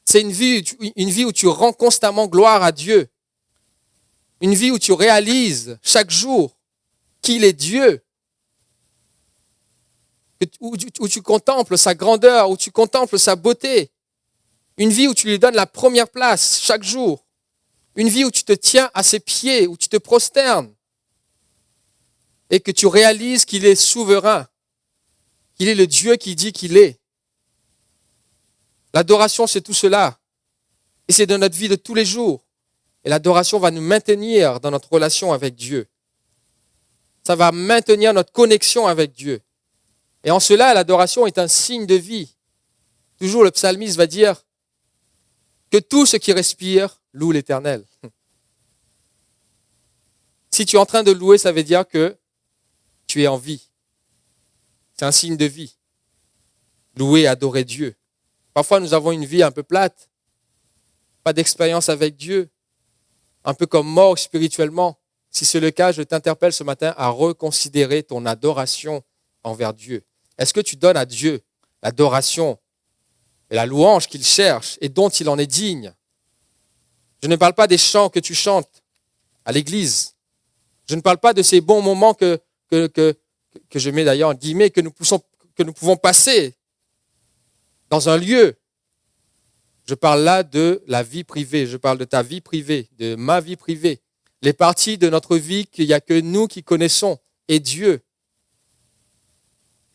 C'est une vie où tu rends constamment gloire à Dieu. Une vie où tu réalises chaque jour qu'il est Dieu. Où tu contemples sa grandeur, où tu contemples sa beauté. Une vie où tu lui donnes la première place chaque jour. Une vie où tu te tiens à ses pieds, où tu te prosternes. Et que tu réalises qu'il est souverain. Qu'il est le Dieu qui dit qu'il est. L'adoration, c'est tout cela. Et c'est dans notre vie de tous les jours. Et l'adoration va nous maintenir dans notre relation avec Dieu. Ça va maintenir notre connexion avec Dieu. Et en cela, l'adoration est un signe de vie. Toujours le psalmiste va dire que tout ce qui respire loue l'Éternel. Si tu es en train de louer, ça veut dire que tu es en vie. C'est un signe de vie. Louer, adorer Dieu. Parfois, nous avons une vie un peu plate, pas d'expérience avec Dieu, un peu comme mort spirituellement. Si c'est le cas, je t'interpelle ce matin à reconsidérer ton adoration envers Dieu. Est-ce que tu donnes à Dieu l'adoration et la louange qu'il cherche et dont il en est digne? Je ne parle pas des chants que tu chantes à l'église. Je ne parle pas de ces bons moments que je mets d'ailleurs en guillemets, que nous pouvons passer dans un lieu. Je parle là de la vie privée, je parle de ta vie privée, de ma vie privée. Les parties de notre vie qu'il n'y a que nous qui connaissons et Dieu.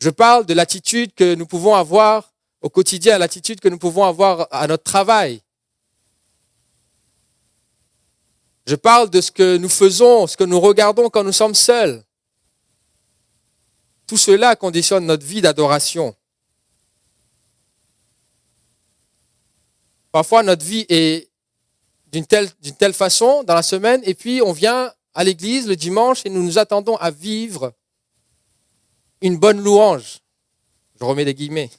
Je parle de l'attitude que nous pouvons avoir au quotidien, l'attitude que nous pouvons avoir à notre travail. Je parle de ce que nous faisons, ce que nous regardons quand nous sommes seuls. Tout cela conditionne notre vie d'adoration. Parfois, notre vie est d'une telle façon dans la semaine, et puis on vient à l'église le dimanche et nous nous attendons à vivre une bonne louange. Je remets des guillemets.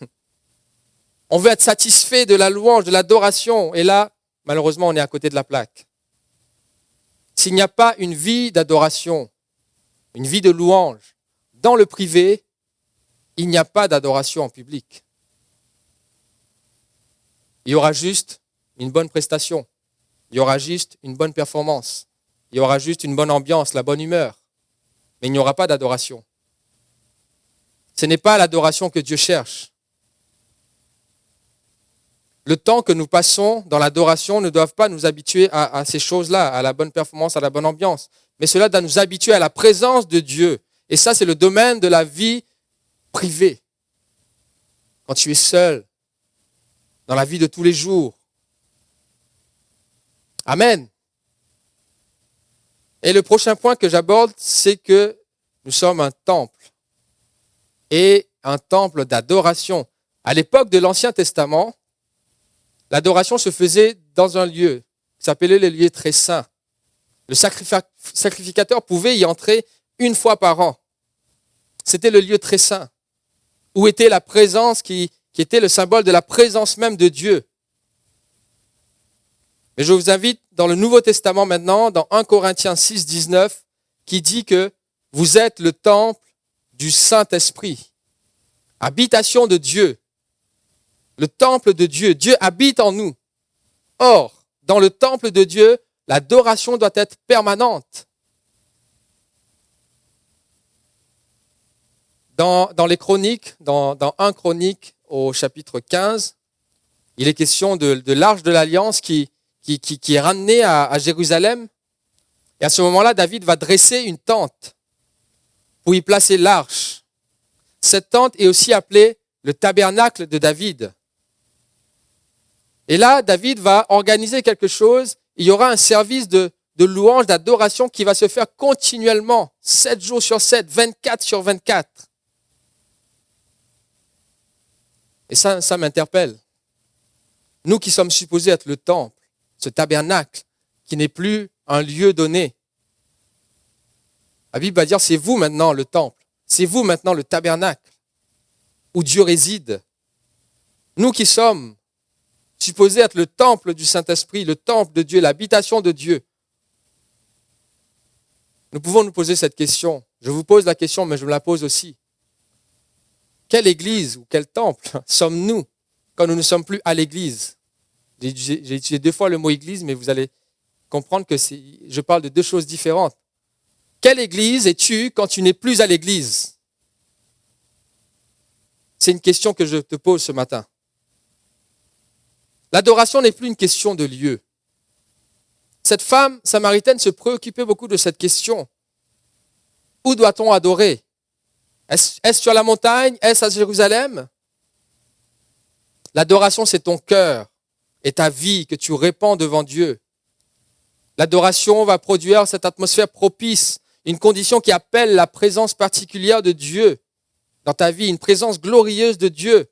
On veut être satisfait de la louange, de l'adoration, et là, malheureusement, on est à côté de la plaque. S'il n'y a pas une vie d'adoration, une vie de louange dans le privé, il n'y a pas d'adoration en public. Il y aura juste une bonne prestation. Il y aura juste une bonne performance. Il y aura juste une bonne ambiance, la bonne humeur. Mais il n'y aura pas d'adoration. Ce n'est pas l'adoration que Dieu cherche. Le temps que nous passons dans l'adoration ne doit pas nous habituer à ces choses-là, à la bonne performance, à la bonne ambiance. Mais cela doit nous habituer à la présence de Dieu. Et ça, c'est le domaine de la vie privée. Quand tu es seul, dans la vie de tous les jours. Amen. Et le prochain point que j'aborde, c'est que nous sommes un temple. Et un temple d'adoration. À l'époque de l'Ancien Testament, l'adoration se faisait dans un lieu qui s'appelait le lieu très saint. Le sacrificateur pouvait y entrer une fois par an. C'était le lieu très saint, où était la présence qui était le symbole de la présence même de Dieu. Mais je vous invite dans le Nouveau Testament maintenant, dans 1 Corinthiens 6, 19, qui dit que vous êtes le temple du Saint-Esprit, habitation de Dieu, le temple de Dieu. Dieu habite en nous. Or, dans le temple de Dieu, l'adoration doit être permanente. Dans les chroniques, dans 1 Chronique au chapitre 15, il est question de l'arche de l'Alliance qui est ramenée à Jérusalem. Et à ce moment-là, David va dresser une tente pour y placer l'arche. Cette tente est aussi appelée le tabernacle de David. Et là, David va organiser quelque chose. Il y aura un service de louange, d'adoration qui va se faire continuellement, 7 jours sur 7, 24 sur 24. Et ça m'interpelle. Nous qui sommes supposés être le temple, ce tabernacle, qui n'est plus un lieu donné. La Bible va dire, c'est vous maintenant le temple, c'est vous maintenant le tabernacle, où Dieu réside. Nous qui sommes supposés être le temple du Saint-Esprit, le temple de Dieu, l'habitation de Dieu. Nous pouvons nous poser cette question. Je vous pose la question, mais je me la pose aussi. Quelle église ou quel temple sommes-nous quand nous ne sommes plus à l'église? J'ai utilisé 2 fois le mot église, mais vous allez comprendre que je parle de 2 choses différentes. Quelle église es-tu quand tu n'es plus à l'église? C'est une question que je te pose ce matin. L'adoration n'est plus une question de lieu. Cette femme samaritaine se préoccupait beaucoup de cette question. Où doit-on adorer? Est-ce sur la montagne? Est-ce à Jérusalem? L'adoration, c'est ton cœur et ta vie que tu répands devant Dieu. L'adoration va produire cette atmosphère propice, une condition qui appelle la présence particulière de Dieu dans ta vie, une présence glorieuse de Dieu.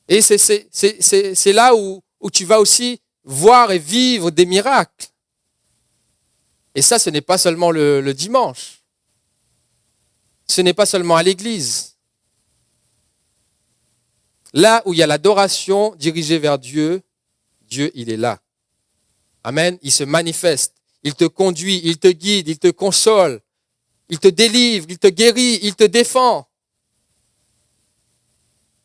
Et c'est là où tu vas aussi voir et vivre des miracles. Et ça, ce n'est pas seulement le dimanche. Ce n'est pas seulement à l'église. Là où il y a l'adoration dirigée vers Dieu, Dieu, il est là. Amen. Il se manifeste. Il te conduit, il te guide, il te console. Il te délivre, il te guérit, il te défend.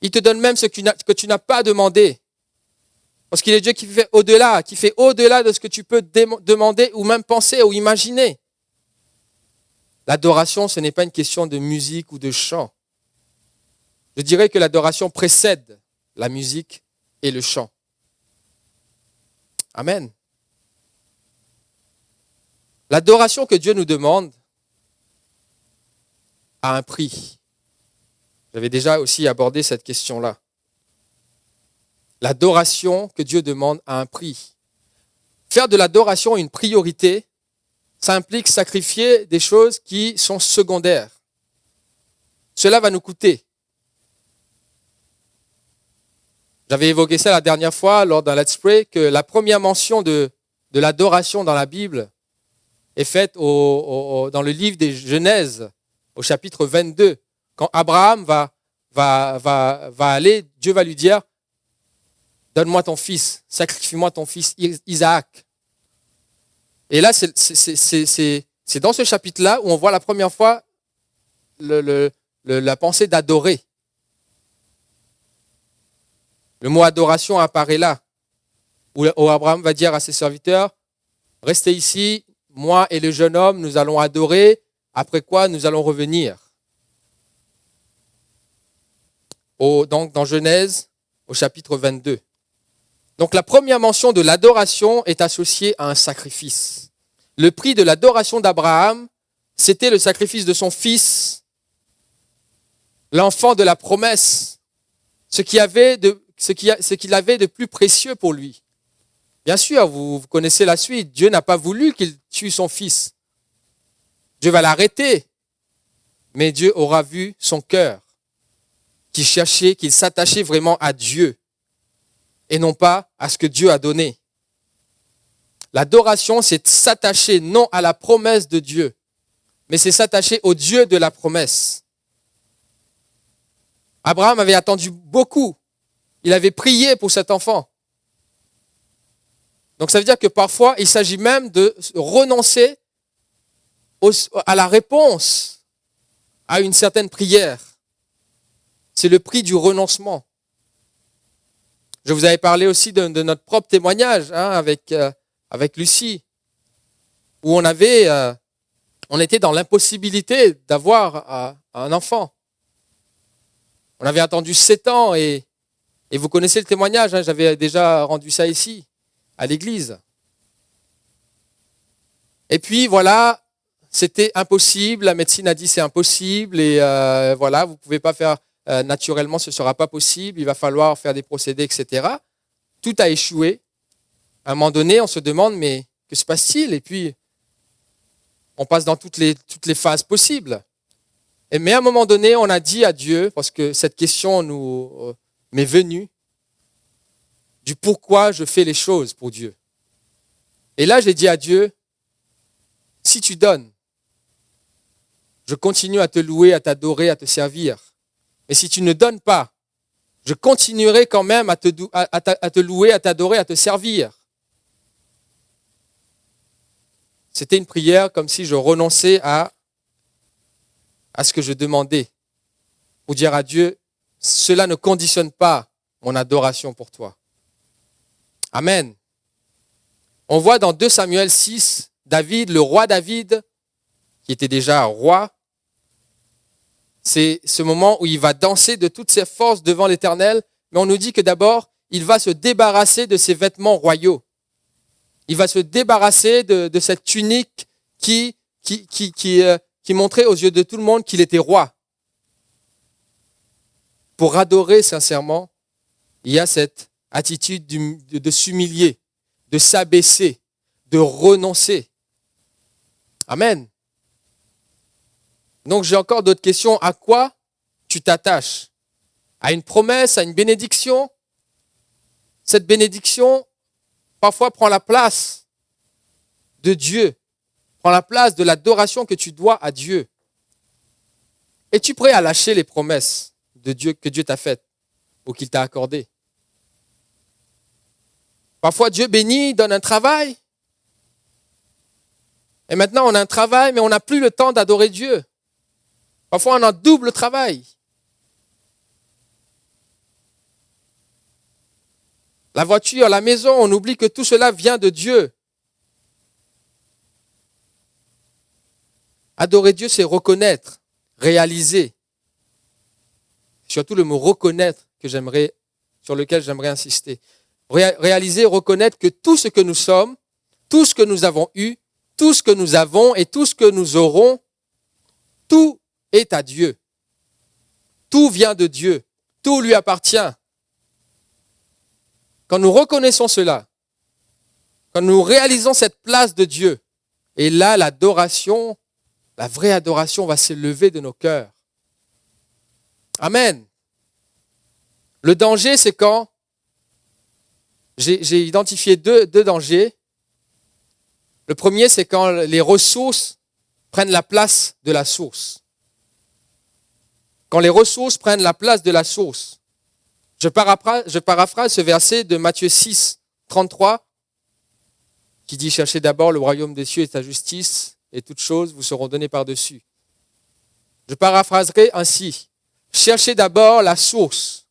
Il te donne même ce que tu n'as pas demandé. Parce qu'il est Dieu qui fait au-delà de ce que tu peux demander ou même penser ou imaginer. L'adoration, ce n'est pas une question de musique ou de chant. Je dirais que l'adoration précède la musique et le chant. Amen. L'adoration que Dieu nous demande a un prix. J'avais déjà aussi abordé cette question-là. L'adoration que Dieu demande a un prix. Faire de l'adoration une priorité, ça implique sacrifier des choses qui sont secondaires. Cela va nous coûter. J'avais évoqué ça la dernière fois lors d'un Let's Pray, que la première mention de l'adoration dans la Bible est faite dans le livre des Genèse, au chapitre 22. Quand Abraham va aller, Dieu va lui dire, donne-moi ton fils, sacrifie-moi ton fils Isaac. Et là, c'est dans ce chapitre-là où on voit la première fois la pensée d'adorer. Le mot adoration apparaît là, où Abraham va dire à ses serviteurs, restez ici, moi et le jeune homme, nous allons adorer, après quoi nous allons revenir. Donc dans Genèse, au chapitre 22. Donc la première mention de l'adoration est associée à un sacrifice. Le prix de l'adoration d'Abraham, c'était le sacrifice de son fils, l'enfant de la promesse, ce qu'il avait de plus précieux pour lui. Bien sûr, vous connaissez la suite. Dieu n'a pas voulu qu'il tue son fils. Dieu va l'arrêter. Mais Dieu aura vu son cœur, qu'il s'attachait vraiment à Dieu et non pas à ce que Dieu a donné. L'adoration, c'est s'attacher non à la promesse de Dieu, mais c'est s'attacher au Dieu de la promesse. Abraham avait attendu beaucoup. Il avait prié pour cet enfant. Donc ça veut dire que parfois, il s'agit même de renoncer à la réponse à une certaine prière. C'est le prix du renoncement. Je vous avais parlé aussi de notre propre témoignage avec Lucie, où on était dans l'impossibilité d'avoir un enfant. On avait attendu 7 ans et vous connaissez le témoignage, j'avais déjà rendu ça ici, à l'église. Et puis voilà, c'était impossible, la médecine a dit c'est impossible et voilà, vous ne pouvez pas faire naturellement, ce ne sera pas possible, il va falloir faire des procédés, etc. Tout a échoué. À un moment donné, on se demande, mais que se passe-t-il? Et puis, on passe dans toutes les phases possibles. Mais à un moment donné, on a dit à Dieu, parce que cette question m'est venue, du pourquoi je fais les choses pour Dieu. Et là, j'ai dit à Dieu, si tu donnes, je continue à te louer, à t'adorer, à te servir. Mais si tu ne donnes pas, je continuerai quand même à te louer, à t'adorer, à te servir. C'était une prière comme si je renonçais à ce que je demandais. Pour dire à Dieu, cela ne conditionne pas mon adoration pour toi. Amen. On voit dans 2 Samuel 6, David, le roi David, qui était déjà roi, c'est ce moment où il va danser de toutes ses forces devant l'Éternel, mais on nous dit que d'abord, il va se débarrasser de ses vêtements royaux. Il va se débarrasser de cette tunique qui montrait aux yeux de tout le monde qu'il était roi. Pour adorer sincèrement, il y a cette attitude de s'humilier. de s'abaisser, de renoncer. Amen. Donc j'ai encore d'autres questions. À quoi tu t'attaches? À une promesse, à une bénédiction? Cette bénédiction, parfois, prend la place de Dieu, prend la place de l'adoration que tu dois à Dieu. Es-tu prêt à lâcher les promesses de Dieu que Dieu t'a faites ou qu'il t'a accordées? Parfois, Dieu bénit, donne un travail. Et maintenant, on a un travail, mais on n'a plus le temps d'adorer Dieu. Parfois, on a un double travail. La voiture, la maison, on oublie que tout cela vient de Dieu. Adorer Dieu, c'est reconnaître, réaliser. Surtout le mot reconnaître sur lequel j'aimerais insister. Réaliser, reconnaître que tout ce que nous sommes, tout ce que nous avons eu, tout ce que nous avons et tout ce que nous aurons, tout est à Dieu. Tout vient de Dieu. Tout lui appartient. Quand nous reconnaissons cela, quand nous réalisons cette place de Dieu, et là, l'adoration, la vraie adoration va s'élever de nos cœurs. Amen. Le danger, c'est quand j'ai identifié deux dangers. Le premier, c'est quand les ressources prennent la place de la source. Quand les ressources prennent la place de la source. Je paraphrase ce verset de Matthieu 6, 33, qui dit « Cherchez d'abord le royaume des cieux et sa justice, et toutes choses vous seront données par-dessus. » Je paraphraserai ainsi « Cherchez d'abord la source,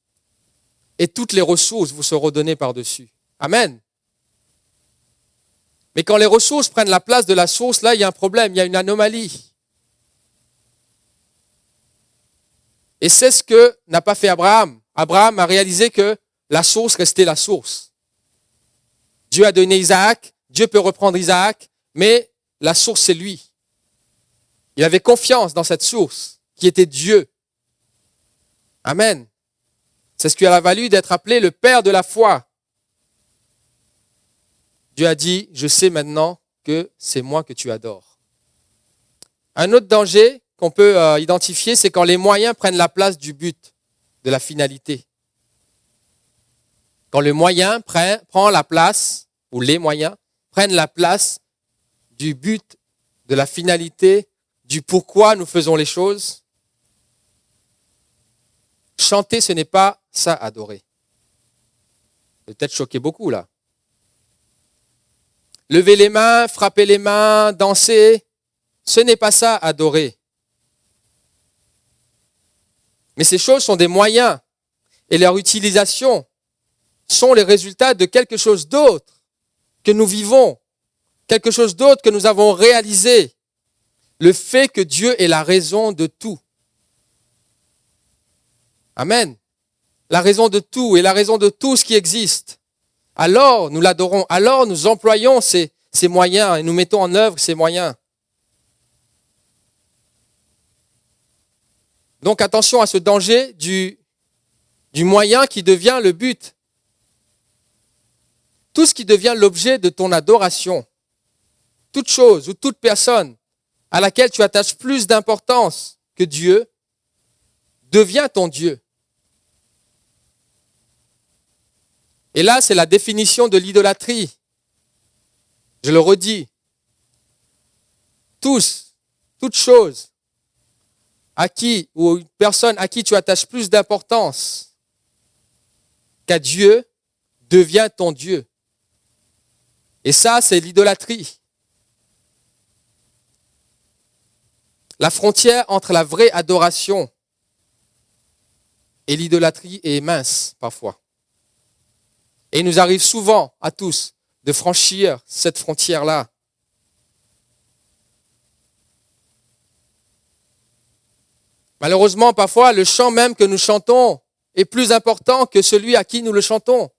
et toutes les ressources vous seront données par-dessus. » Amen. Mais quand les ressources prennent la place de la source, là, il y a un problème, il y a une anomalie. Et c'est ce que n'a pas fait Abraham. Abraham a réalisé que la source restait la source. Dieu a donné Isaac, Dieu peut reprendre Isaac, mais la source, c'est lui. Il avait confiance dans cette source qui était Dieu. Amen. C'est ce qui a valu d'être appelé le père de la foi. Dieu a dit, je sais maintenant que c'est moi que tu adores. Un autre danger qu'on peut identifier, c'est quand les moyens prennent la place du but, de la finalité. Quand le moyen prend la place, ou les moyens prennent la place du but, de la finalité, du pourquoi nous faisons les choses. Chanter, ce n'est pas ça, adorer. Peut-être choquer beaucoup là. Lever les mains, frapper les mains, danser, ce n'est pas ça, adorer. Mais ces choses sont des moyens et leur utilisation sont les résultats de quelque chose d'autre que nous vivons, quelque chose d'autre que nous avons réalisé. Le fait que Dieu est la raison de tout. Amen. La raison de tout et la raison de tout ce qui existe. Alors nous l'adorons, alors nous employons ces moyens et nous mettons en œuvre ces moyens. Donc attention à ce danger du moyen qui devient le but. Tout ce qui devient l'objet de ton adoration, toute chose ou toute personne à laquelle tu attaches plus d'importance que Dieu, devient ton Dieu. Et là, c'est la définition de l'idolâtrie. Je le redis. Toute chose à qui, ou une personne à qui tu attaches plus d'importance qu'à Dieu, devient ton Dieu. Et ça, c'est l'idolâtrie. La frontière entre la vraie adoration et l'idolâtrie est mince, parfois. Et il nous arrive souvent, à tous, de franchir cette frontière-là. Malheureusement, parfois, le chant même que nous chantons est plus important que celui à qui nous le chantons.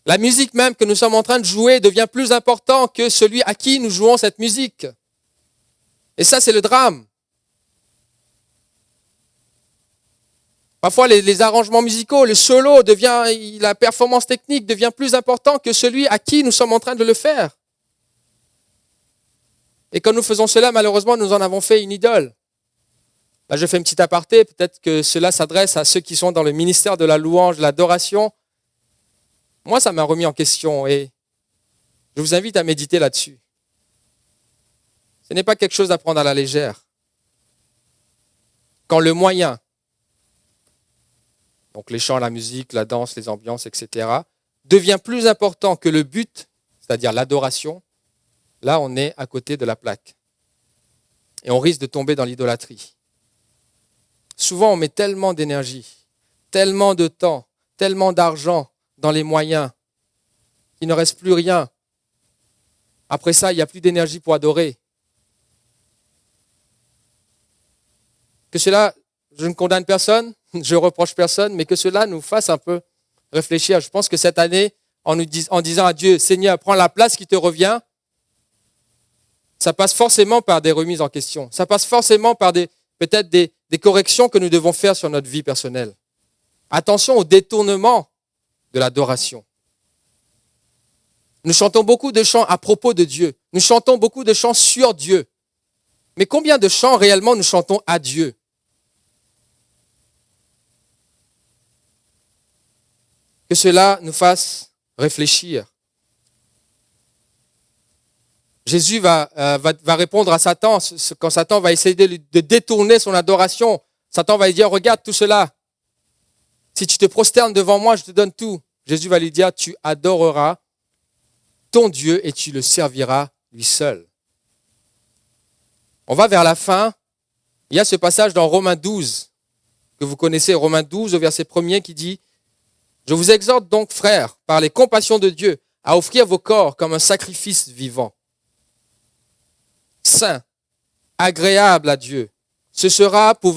La musique même que nous sommes en train de jouer devient plus important que celui à qui nous jouons cette musique. Et ça, c'est le drame. Parfois, les arrangements musicaux, le solo la performance technique devient plus important que celui à qui nous sommes en train de le faire. Et quand nous faisons cela, malheureusement, nous en avons fait une idole. Là, je fais une petite aparté. Peut-être que cela s'adresse à ceux qui sont dans le ministère de la louange, de l'adoration. Moi, ça m'a remis en question et je vous invite à méditer là-dessus. Ce n'est pas quelque chose à prendre à la légère. Quand le moyen, donc les chants, la musique, la danse, les ambiances, etc., devient plus important que le but, c'est-à-dire l'adoration, là, on est à côté de la plaque. Et on risque de tomber dans l'idolâtrie. Souvent, on met tellement d'énergie, tellement de temps, tellement d'argent dans les moyens, qu'il ne reste plus rien. Après ça, il n'y a plus d'énergie pour adorer. Que cela, je ne condamne personne, je reproche personne, mais que cela nous fasse un peu réfléchir. Je pense que cette année, en disant à Dieu, Seigneur, prends la place qui te revient, ça passe forcément par des remises en question. Ça passe forcément par peut-être des corrections que nous devons faire sur notre vie personnelle. Attention au détournement de l'adoration. Nous chantons beaucoup de chants à propos de Dieu. Nous chantons beaucoup de chants sur Dieu. Mais combien de chants réellement nous chantons à Dieu? Que cela nous fasse réfléchir. Jésus va répondre à Satan quand Satan va essayer de détourner son adoration. Satan va lui dire, regarde tout cela. Si tu te prosternes devant moi, je te donne tout. Jésus va lui dire, tu adoreras ton Dieu et tu le serviras lui seul. On va vers la fin. Il y a ce passage dans Romains 12, que vous connaissez, Romains 12 au verset 1er qui dit, je vous exhorte donc, frères, par les compassions de Dieu, à offrir vos corps comme un sacrifice vivant, saint, agréable à Dieu. Ce sera de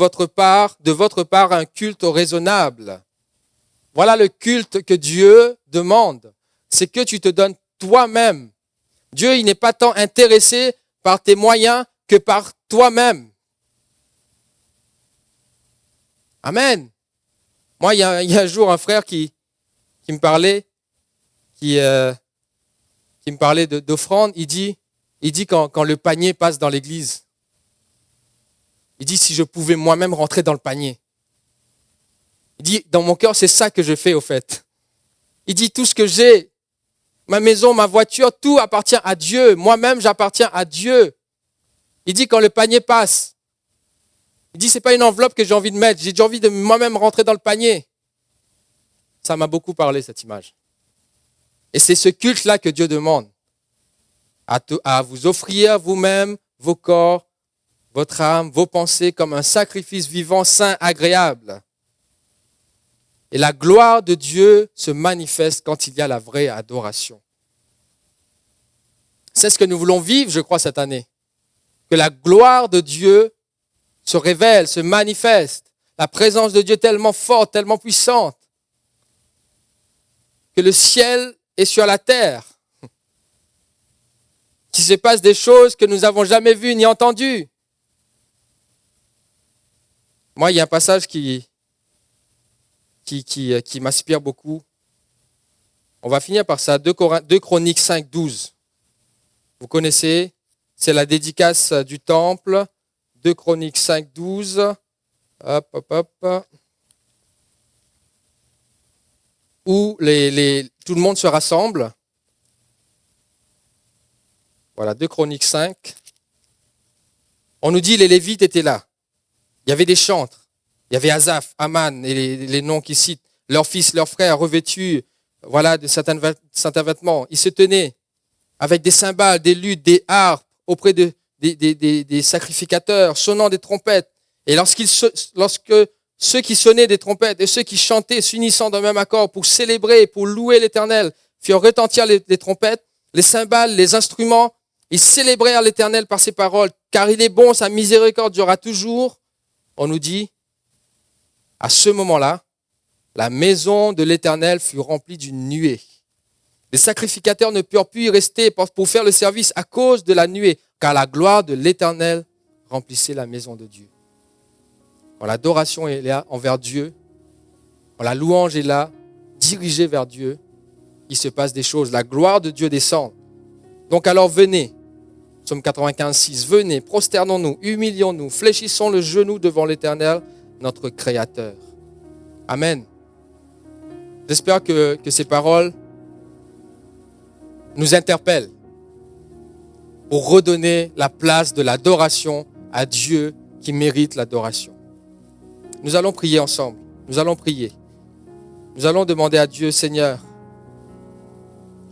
votre part, un culte raisonnable. Voilà le culte que Dieu demande. C'est que tu te donnes toi-même. Dieu, il n'est pas tant intéressé par tes moyens que par toi-même. Amen. Moi, il y a un jour un frère qui me parlait, qui me parlait d'offrande. Il dit quand le panier passe dans l'église, il dit si je pouvais moi-même rentrer dans le panier. Il dit dans mon cœur c'est ça que je fais au fait. Il dit tout ce que j'ai, ma maison, ma voiture, tout appartient à Dieu. Moi-même j'appartiens à Dieu. Il dit quand le panier passe, il dit c'est pas une enveloppe que j'ai envie de mettre, j'ai envie de moi-même rentrer dans le panier. Ça m'a beaucoup parlé cette image. Et c'est ce culte-là que Dieu demande. À vous offrir vous-même vos corps, votre âme, vos pensées comme un sacrifice vivant, saint, agréable. Et la gloire de Dieu se manifeste quand il y a la vraie adoration. C'est ce que nous voulons vivre, je crois, cette année. Que la gloire de Dieu se révèle, se manifeste. La présence de Dieu tellement forte, tellement puissante. Que le ciel est sur la terre. Qu'il se passe des choses que nous n'avons jamais vues ni entendues. Moi, il y a un passage qui m'inspire beaucoup. On va finir par ça, 2 Chroniques 5, 12. Vous connaissez, c'est la dédicace du temple. 2 Chroniques 5, 12. Où tout le monde se rassemble. Voilà, 2 Chroniques 5. On nous dit les Lévites étaient là. Il y avait des chantres. Il y avait Asaph, Aman, et les noms qu'ils citent. Leurs fils, leurs frères revêtus de certains vêtements. Ils se tenaient avec des cymbales, des luttes, des harpes auprès des sacrificateurs, sonnant des trompettes. Et lorsque ceux qui sonnaient des trompettes et ceux qui chantaient, s'unissant d'un même accord pour célébrer, pour louer l'Éternel, firent retentir les trompettes, les cymbales, les instruments, ils célébrèrent l'Éternel par ses paroles, car il est bon, sa miséricorde durera toujours. On nous dit, à ce moment-là, la maison de l'Éternel fut remplie d'une nuée. Les sacrificateurs ne purent plus y rester pour faire le service à cause de la nuée, car la gloire de l'Éternel remplissait la maison de Dieu. Quand l'adoration est là envers Dieu, Quand la louange est là, dirigée vers Dieu, il se passe des choses. La gloire de Dieu descend. Donc alors venez, Psaume 95, 6, venez, prosternons-nous, humilions-nous, fléchissons le genou devant l'Éternel, notre Créateur. Amen. J'espère que ces paroles nous interpellent pour redonner la place de l'adoration à Dieu qui mérite l'adoration. Nous allons prier ensemble. Nous allons prier. Nous allons demander à Dieu, Seigneur,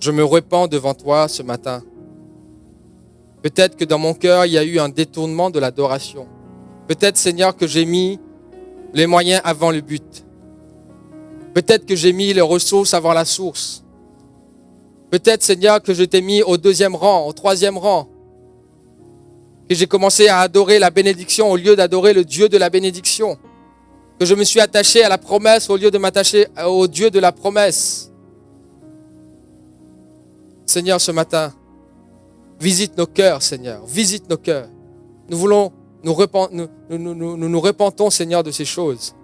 je me repens devant toi ce matin. Peut-être que dans mon cœur, il y a eu un détournement de l'adoration. Peut-être, Seigneur, que j'ai mis les moyens avant le but. Peut-être que j'ai mis les ressources avant la source. Peut-être, Seigneur, que je t'ai mis au 2e rang, au 3e rang. Que j'ai commencé à adorer la bénédiction au lieu d'adorer le Dieu de la bénédiction. Que je me suis attaché à la promesse au lieu de m'attacher au Dieu de la promesse. Seigneur, ce matin, visite nos cœurs, Seigneur. Visite nos cœurs. Nous voulons nous repentons, Seigneur, de ces choses,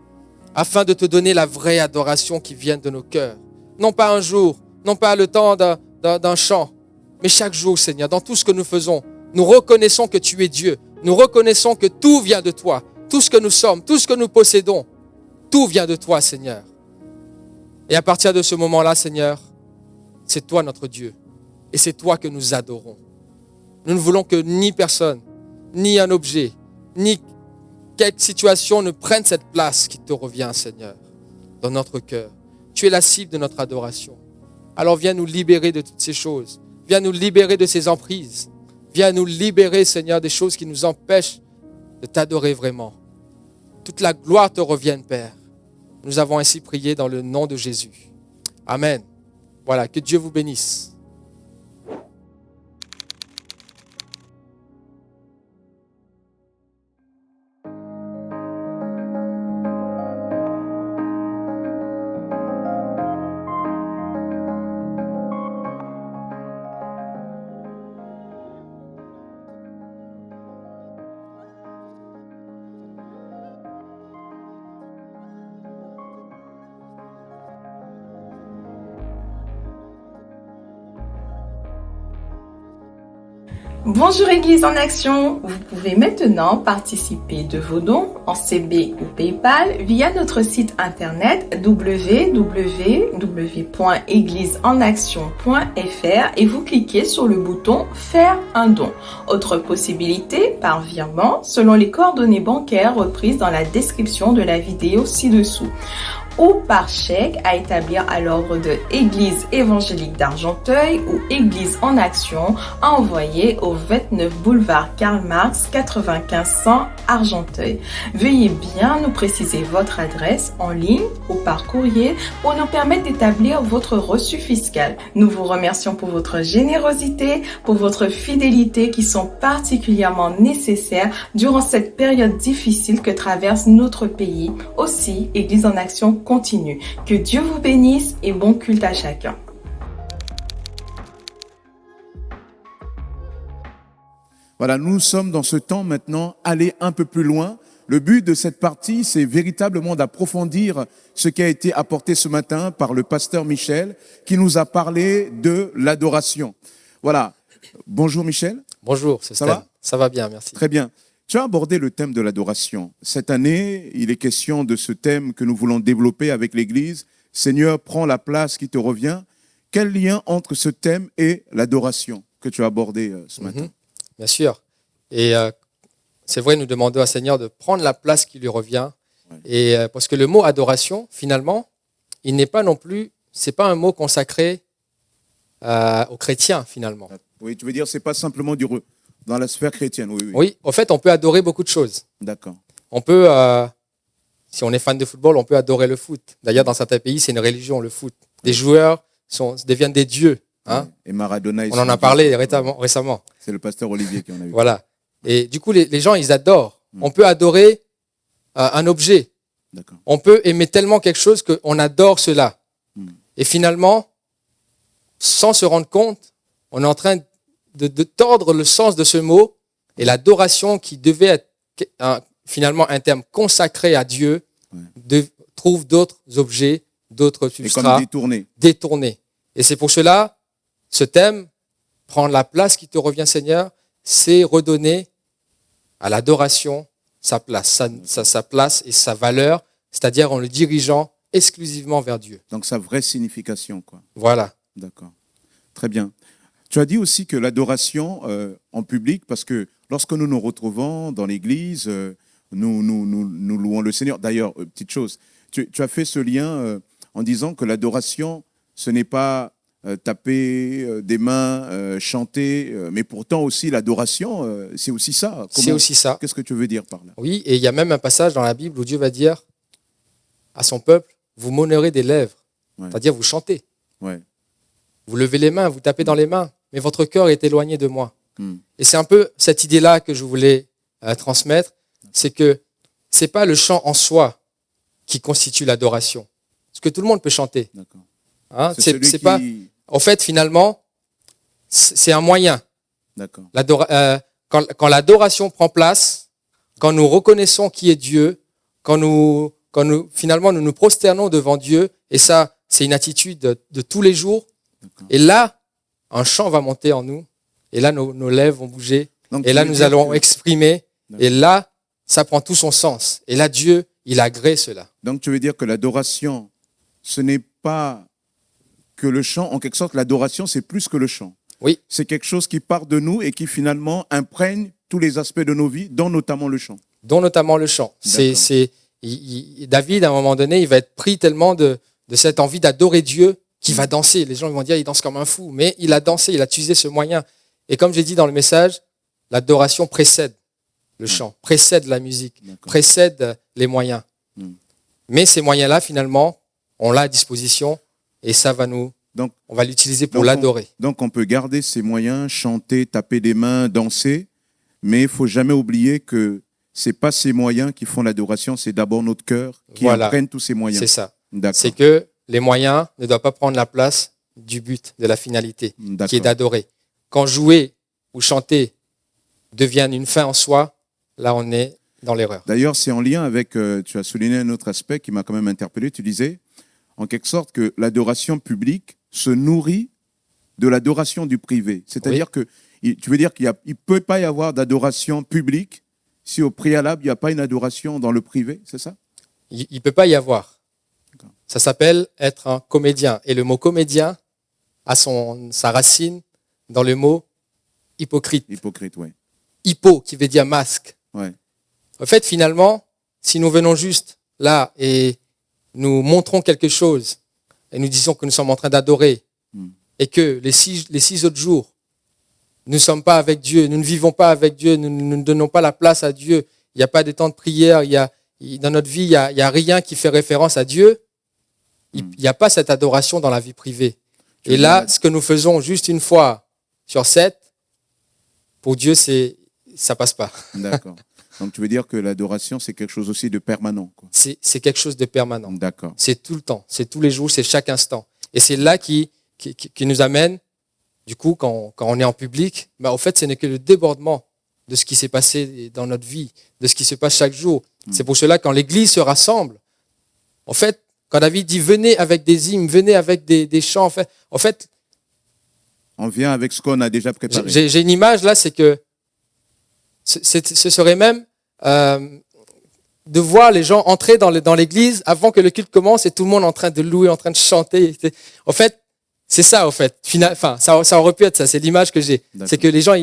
afin de te donner la vraie adoration qui vient de nos cœurs. Non pas un jour, non pas le temps d'un chant, mais chaque jour, Seigneur, dans tout ce que nous faisons, nous reconnaissons que tu es Dieu. Nous reconnaissons que tout vient de toi. Tout ce que nous sommes, tout ce que nous possédons, tout vient de toi, Seigneur. Et à partir de ce moment-là, Seigneur, c'est toi notre Dieu. Et c'est toi que nous adorons. Nous ne voulons que ni personne, ni un objet, ni quelque situation ne prenne cette place qui te revient, Seigneur, dans notre cœur. Tu es la cible de notre adoration. Alors viens nous libérer de toutes ces choses. Viens nous libérer de ces emprises. Viens nous libérer, Seigneur, des choses qui nous empêchent de t'adorer vraiment. Toute la gloire te revienne, Père. Nous avons ainsi prié dans le nom de Jésus. Amen. Voilà, que Dieu vous bénisse. Bonjour Église en Action, vous pouvez maintenant participer de vos dons en CB ou PayPal via notre site internet www.égliseenaction.fr et vous cliquez sur le bouton Faire un don. Autre possibilité, par virement, selon les coordonnées bancaires reprises dans la description de la vidéo ci-dessous, ou par chèque à établir à l'ordre de Église évangélique d'Argenteuil ou Église en Action à envoyer au 29 boulevard Karl Marx 95 100 Argenteuil. Veuillez bien nous préciser votre adresse en ligne ou par courrier pour nous permettre d'établir votre reçu fiscal. Nous vous remercions pour votre générosité, pour votre fidélité qui sont particulièrement nécessaires durant cette période difficile que traverse notre pays. Aussi, Église en Action continue. Que Dieu vous bénisse et bon culte à chacun. Voilà, nous sommes dans ce temps maintenant, aller un peu plus loin. Le but de cette partie, c'est véritablement d'approfondir ce qui a été apporté ce matin par le pasteur Michel, qui nous a parlé de l'adoration. Voilà. Bonjour Michel. Bonjour, c'est Ça Stan. va ? Ça va bien, merci. Très bien. Tu as abordé le thème de l'adoration. Cette année, il est question de ce thème que nous voulons développer avec l'Église. Seigneur, prends la place qui te revient. Quel lien entre ce thème et l'adoration que tu as abordé ce matin ? Bien sûr. Et c'est vrai, nous demandons au Seigneur de prendre la place qui lui revient. Ouais. Et parce que le mot adoration, finalement, il n'est pas non plus, c'est pas un mot consacré aux chrétiens, finalement. Oui, tu veux dire, c'est pas simplement dans la sphère chrétienne. Oui, oui. Oui, en fait, on peut adorer beaucoup de choses. D'accord. On peut, si on est fan de football, on peut adorer le foot. D'ailleurs, dans certains pays, c'est une religion, le foot. Des joueurs deviennent des dieux. Hein. Ouais. Et Maradona, On en a parlé récemment. C'est le pasteur Olivier qui en a eu. Voilà. Et du coup, les gens, ils adorent. On peut adorer un objet. D'accord. On peut aimer tellement quelque chose qu'on adore cela. Et finalement, sans se rendre compte, on est en train de tordre le sens de ce mot, et l'adoration qui devait être finalement un terme consacré à Dieu trouvent d'autres objets, d'autres Et comme substrats détourné. détournés. Et c'est pour cela, ce thème, prendre la place qui te revient, Seigneur, c'est redonner à l'adoration sa place, sa place et sa valeur, c'est-à-dire en le dirigeant exclusivement vers Dieu. Donc sa vraie signification, quoi. Voilà. D'accord. Très bien. Tu as dit aussi que l'adoration en public, parce que lorsque nous nous retrouvons dans l'église, nous louons le Seigneur. D'ailleurs, petite chose, tu as fait ce lien en disant que l'adoration, ce n'est pas taper des mains, chanter, mais pourtant aussi l'adoration, c'est aussi ça. C'est aussi ça. Qu'est-ce que tu veux dire par là? Oui, et il y a même un passage dans la Bible où Dieu va dire à son peuple, vous m'honorez des lèvres, Ouais. c'est-à-dire vous chantez, Ouais. vous levez les mains, vous tapez dans les mains, mais votre cœur est éloigné de moi. Hmm. Et c'est un peu cette idée-là que je voulais transmettre, c'est que c'est pas le chant en soi qui constitue l'adoration, parce que tout le monde peut chanter. D'accord. Hein, C'est celui c'est qui... pas. En fait, finalement, c'est un moyen. D'accord. Quand l'adoration prend place, quand nous reconnaissons qui est Dieu, quand nous finalement nous prosternons devant Dieu, et ça, c'est une attitude de tous les jours. D'accord. Et là, un chant va monter en nous, et là, nos lèvres vont bouger, Donc, et tu là, veux nous dire allons que- exprimer, D'accord. et là, ça prend tout son sens. Et là, Dieu, il agrée cela. Donc tu veux dire que l'adoration, ce n'est pas que le chant, en quelque sorte, l'adoration, c'est plus que le chant. Oui. C'est quelque chose qui part de nous et qui finalement imprègne tous les aspects de nos vies, dont notamment le chant. Dont notamment le chant. D'accord. David, à un moment donné, il va être pris tellement de cette envie d'adorer Dieu qu'il va danser. Les gens vont dire, il danse comme un fou. Mais il a dansé, il a utilisé ce moyen. Et comme j'ai dit dans le message, l'adoration précède le chant, précède la musique, D'accord. précède les moyens. Mm. Mais ces moyens-là, finalement, on l'a à disposition et ça va Donc, on va l'utiliser pour donc, l'adorer. Donc on peut garder ces moyens, chanter, taper des mains, danser, mais il ne faut jamais oublier que ce n'est pas ces moyens qui font l'adoration, c'est d'abord notre cœur qui Voilà. imprègne tous ces moyens. C'est ça. D'accord. C'est que les moyens ne doivent pas prendre la place du but, de la finalité, qui est D'accord. d'adorer. Quand jouer ou chanter deviennent une fin en soi, là on est dans l'erreur. D'ailleurs, c'est en lien avec, tu as souligné un autre aspect qui m'a quand même interpellé, tu disais, en quelque sorte, que l'adoration publique se nourrit de l'adoration du privé. C'est-à-dire que, tu veux dire qu'il ne peut pas y avoir d'adoration publique si au préalable, il n'y a pas une adoration dans le privé, c'est ça? Il ne peut pas y avoir. D'accord. Ça s'appelle être un comédien. Et le mot comédien a sa racine dans le mot hypocrite. Hypocrite, oui. Hypo, qui veut dire masque. Ouais. En fait, finalement, si nous venons juste là et nous montrons quelque chose et nous disons que nous sommes en train d'adorer et que les six autres jours, nous ne sommes pas avec Dieu, nous ne vivons pas avec Dieu, nous ne donnons pas la place à Dieu, il n'y a pas de temps de prière, dans notre vie, il n'y a rien qui fait référence à Dieu, il n'y a pas cette adoration dans la vie privée. Et là, ce que nous faisons juste une fois sur 7, pour Dieu, ça passe pas. D'accord. Donc tu veux dire que l'adoration, c'est quelque chose aussi de permanent, quoi. C'est quelque chose de permanent. D'accord. C'est tout le temps, c'est tous les jours, c'est chaque instant. Et c'est là qui nous amène, du coup, quand on est en public, bah, au fait, ce n'est que le débordement de ce qui s'est passé dans notre vie, de ce qui se passe chaque jour. C'est pour cela, quand l'Église se rassemble, en fait, quand David dit « venez avec des hymnes, venez avec des chants », en fait, On vient avec ce qu'on a déjà préparé. j'ai une image là, c'est que ce serait même de voir les gens entrer dans l'église avant que le culte commence et tout le monde en train de louer, en train de chanter. En fait, c'est ça, en fait. Ça aurait pu être ça, c'est l'image que j'ai. D'accord. C'est que les gens,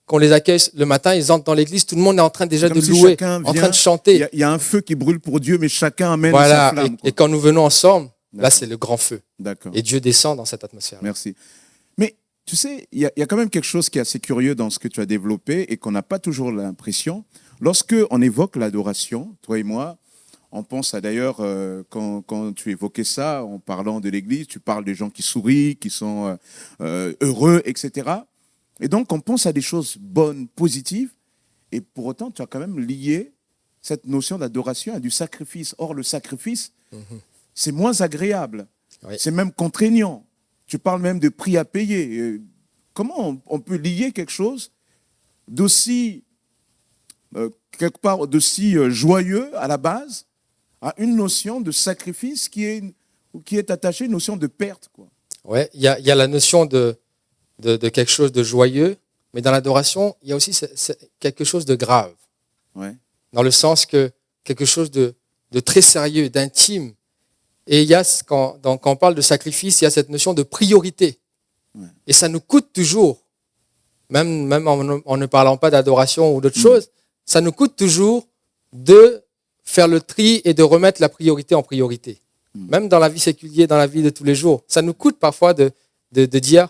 qu'on les accueille le matin, ils entrent dans l'église, tout le monde est en train déjà Comme de si louer, chacun en vient, train de chanter. Il y a un feu qui brûle pour Dieu, mais chacun amène Voilà, sa flamme, quoi. et quand nous venons ensemble, là, D'accord. c'est le grand feu. D'accord. Et Dieu descend dans cette atmosphère. Merci. Mais tu sais, il y a quand même quelque chose qui est assez curieux dans ce que tu as développé et qu'on n'a pas toujours l'impression. Lorsque on évoque l'adoration, toi et moi, on pense à d'ailleurs, quand tu évoquais ça, en parlant de l'Église, tu parles des gens qui sourient, qui sont heureux, etc. Et donc, on pense à des choses bonnes, positives, et pour autant, tu as quand même lié cette notion d'adoration à du sacrifice. Or, le sacrifice, c'est moins agréable, Oui. c'est même contraignant. Tu parles même de prix à payer. Comment on peut lier quelque chose d'aussi, quelque part, d'aussi joyeux à la base, à une notion de sacrifice qui est attachée à une notion de perte, quoi. Ouais, il y a la notion de quelque chose de joyeux, mais dans l'adoration, il y a aussi quelque chose de grave. Ouais. Dans le sens que quelque chose de très sérieux, d'intime. Et il y a, quand on parle de sacrifice, il y a cette notion de priorité. Ouais. Et ça nous coûte toujours, même en ne parlant pas d'adoration ou d'autres choses, ça nous coûte toujours de faire le tri et de remettre la priorité en priorité. Même dans la vie séculière, dans la vie de tous les jours. Ça nous coûte parfois de dire,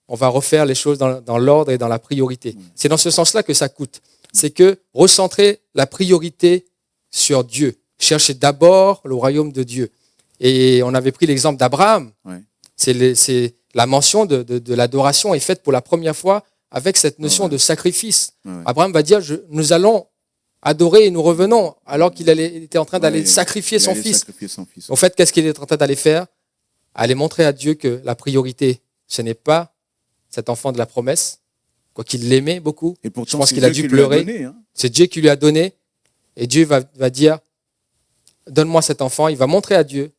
on va refaire les choses dans l'ordre et dans la priorité. C'est dans ce sens-là que ça coûte. C'est que recentrer la priorité sur Dieu. Chercher d'abord le royaume de Dieu. Et on avait pris l'exemple d'Abraham. Ouais. C'est la mention de l'adoration est faite pour la première fois avec cette notion de sacrifice. Ouais. Abraham va dire, nous allons adorer et nous revenons, alors qu'il était en train d'aller sacrifier son fils. En fait, qu'est-ce qu'il est en train d'aller faire? Aller montrer à Dieu que la priorité, ce n'est pas cet enfant de la promesse, quoi qu'il l'aimait beaucoup. Et pourtant, je pense c'est qu'il a Dieu dû qui lui a pleurer. donné, hein. C'est Dieu qui lui a donné. Et Dieu va dire, donne-moi cet enfant. Il va montrer à Dieu.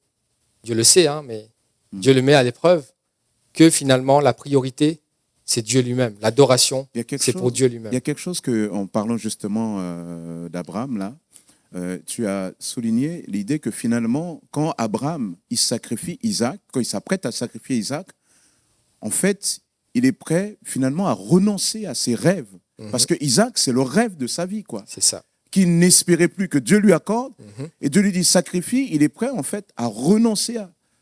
Dieu le sait, hein, mais Dieu le met à l'épreuve. Que finalement, la priorité, c'est Dieu lui-même. L'adoration, c'est pour Dieu lui-même. Il y a quelque chose que, en parlant justement d'Abraham, là, tu as souligné l'idée que finalement, quand Abraham, il sacrifie Isaac, quand il s'apprête à sacrifier Isaac, en fait, il est prêt finalement à renoncer à ses rêves. Parce que Isaac, c'est le rêve de sa vie, quoi. C'est ça. Qu'il n'espérait plus que Dieu lui accorde. Et Dieu lui dit sacrifie, il est prêt en fait à renoncer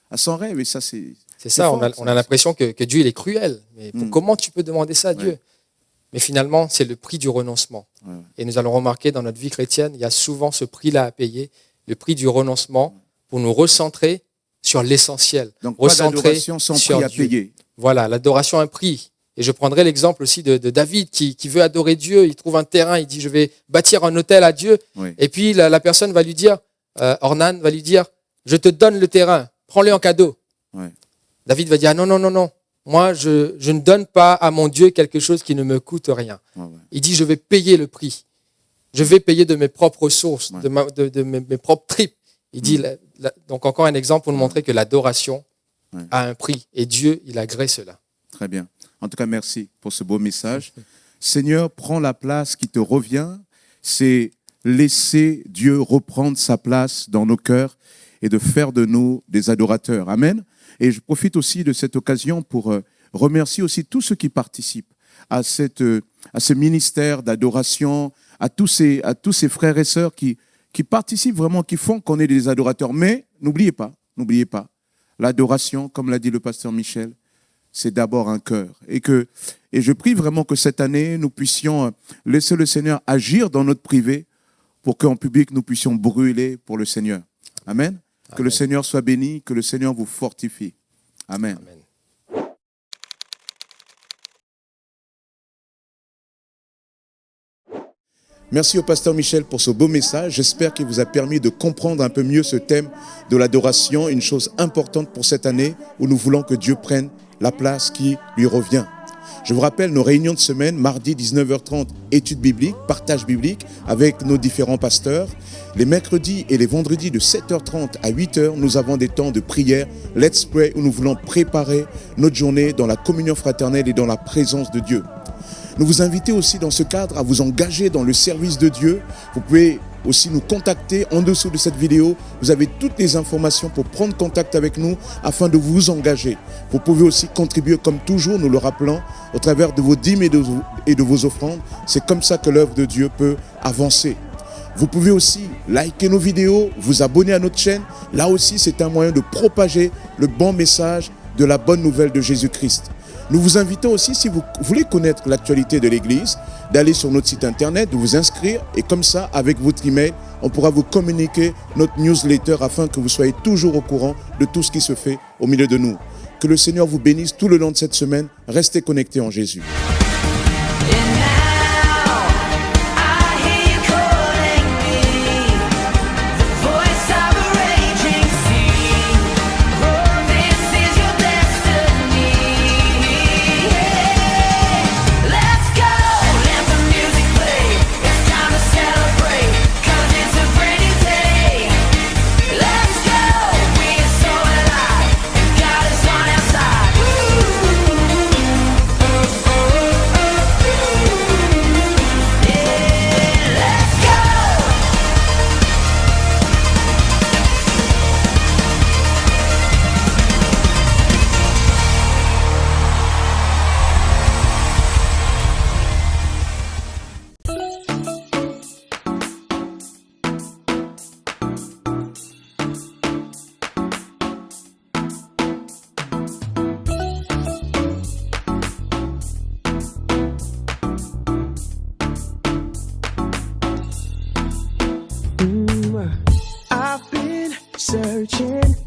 à son rêve. Et ça, c'est ça. fort, On a l'impression que Dieu, il est cruel. Mais comment tu peux demander ça à Dieu? Mais finalement, c'est le prix du renoncement. Ouais. Et nous allons remarquer dans notre vie chrétienne, il y a souvent ce prix-là à payer, le prix du renoncement, pour nous recentrer sur l'essentiel. Donc, recentrer pas d'adoration sans sur prix à Dieu. payer. Voilà, l'adoration a un prix. Et je prendrai l'exemple aussi de David qui veut adorer Dieu. Il trouve un terrain, il dit je vais bâtir un autel à Dieu. Oui. Et puis la personne va lui dire, Ornan va lui dire, je te donne le terrain, prends-le en cadeau. Ouais. David va dire, non. Moi, je ne donne pas à mon Dieu quelque chose qui ne me coûte rien. Ouais. Il dit, je vais payer le prix. Je vais payer de mes propres ressources, de mes propres tripes. Il dit, donc encore un exemple pour nous montrer que l'adoration a un prix. Et Dieu, il agrée cela. Très bien. En tout cas, merci pour ce beau message. Seigneur, prends la place qui te revient. C'est laisser Dieu reprendre sa place dans nos cœurs et de faire de nous des adorateurs. Amen. Et je profite aussi de cette occasion pour remercier aussi tous ceux qui participent à ce ministère d'adoration, à tous ces frères et sœurs qui participent vraiment, qui font qu'on est des adorateurs. Mais n'oubliez pas, l'adoration, comme l'a dit le pasteur Michel, c'est d'abord un cœur. Et je prie vraiment que cette année, nous puissions laisser le Seigneur agir dans notre privé pour qu'en public, nous puissions brûler pour le Seigneur. Amen. Que le Seigneur soit béni, que le Seigneur vous fortifie. Amen. Amen. Merci au pasteur Michel pour ce beau message. J'espère qu'il vous a permis de comprendre un peu mieux ce thème de l'adoration, une chose importante pour cette année où nous voulons que Dieu prenne la place qui lui revient. Je vous rappelle nos réunions de semaine, mardi 19h30, études bibliques, partage biblique avec nos différents pasteurs. Les mercredis et les vendredis de 7h30 à 8h, nous avons des temps de prière, Let's Pray, où nous voulons préparer notre journée dans la communion fraternelle et dans la présence de Dieu. Nous vous invitons aussi dans ce cadre à vous engager dans le service de Dieu. Vous pouvez aussi nous contacter en dessous de cette vidéo. Vous avez toutes les informations pour prendre contact avec nous afin de vous engager. Vous pouvez aussi contribuer comme toujours, nous le rappelons, au travers de vos dîmes et de vos offrandes. C'est comme ça que l'œuvre de Dieu peut avancer. Vous pouvez aussi liker nos vidéos, vous abonner à notre chaîne. Là aussi, c'est un moyen de propager le bon message de la bonne nouvelle de Jésus-Christ. Nous vous invitons aussi, si vous voulez connaître l'actualité de l'Église, d'aller sur notre site internet, de vous inscrire et comme ça, avec votre email, on pourra vous communiquer notre newsletter afin que vous soyez toujours au courant de tout ce qui se fait au milieu de nous. Que le Seigneur vous bénisse tout le long de cette semaine. Restez connectés en Jésus.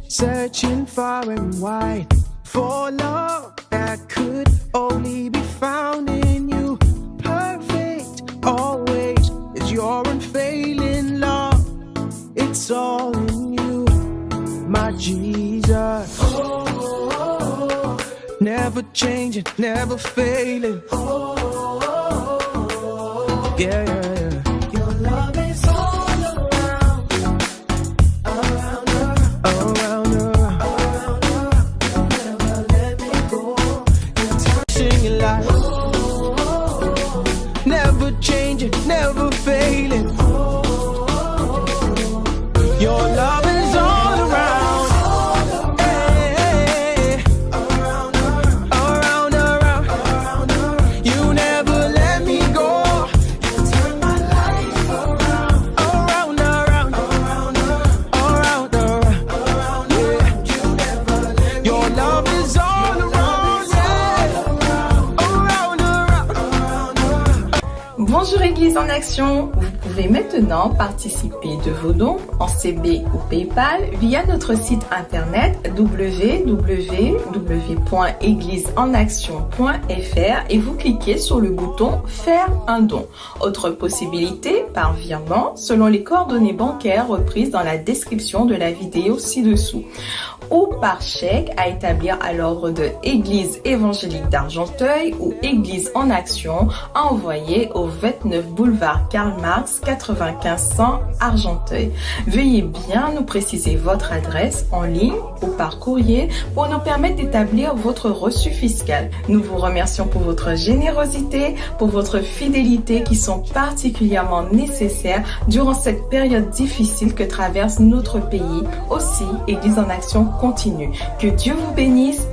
searching far and wide for love that could only be found in you. Perfect always is your unfailing love. It's all in you, my Jesus. Never changing, never failing. Yeah, yeah, yeah. Your love is all around, around, around, around. You'll never let me go. You're touching your life. Never changing, never failing. Your love is all around. Hey, around, around, around. You never let me go. You turn my life around. Around, around, around, around. Yeah. You never let me go. Your love is all around. Yeah. Around, around. Bonjour Église en Action, vous pouvez maintenant participer de vos dons en CB ou PayPal via notre site internet www.égliseenaction.fr et vous cliquez sur le bouton Faire un don. Autre possibilité, par virement, selon les coordonnées bancaires reprises dans la description de la vidéo ci-dessous, ou par chèque à établir à l'ordre de Église évangélique d'Argenteuil ou Église en Action à envoyer au 29 boulevard Karl Marx 95 100 Argenteuil. Veuillez bien nous préciser votre adresse en ligne ou par courrier pour nous permettre d'établir votre reçu fiscal. Nous vous remercions pour votre générosité, pour votre fidélité qui sont particulièrement nécessaires durant cette période difficile que traverse notre pays. Aussi, Église en Action continue. Que Dieu vous bénisse.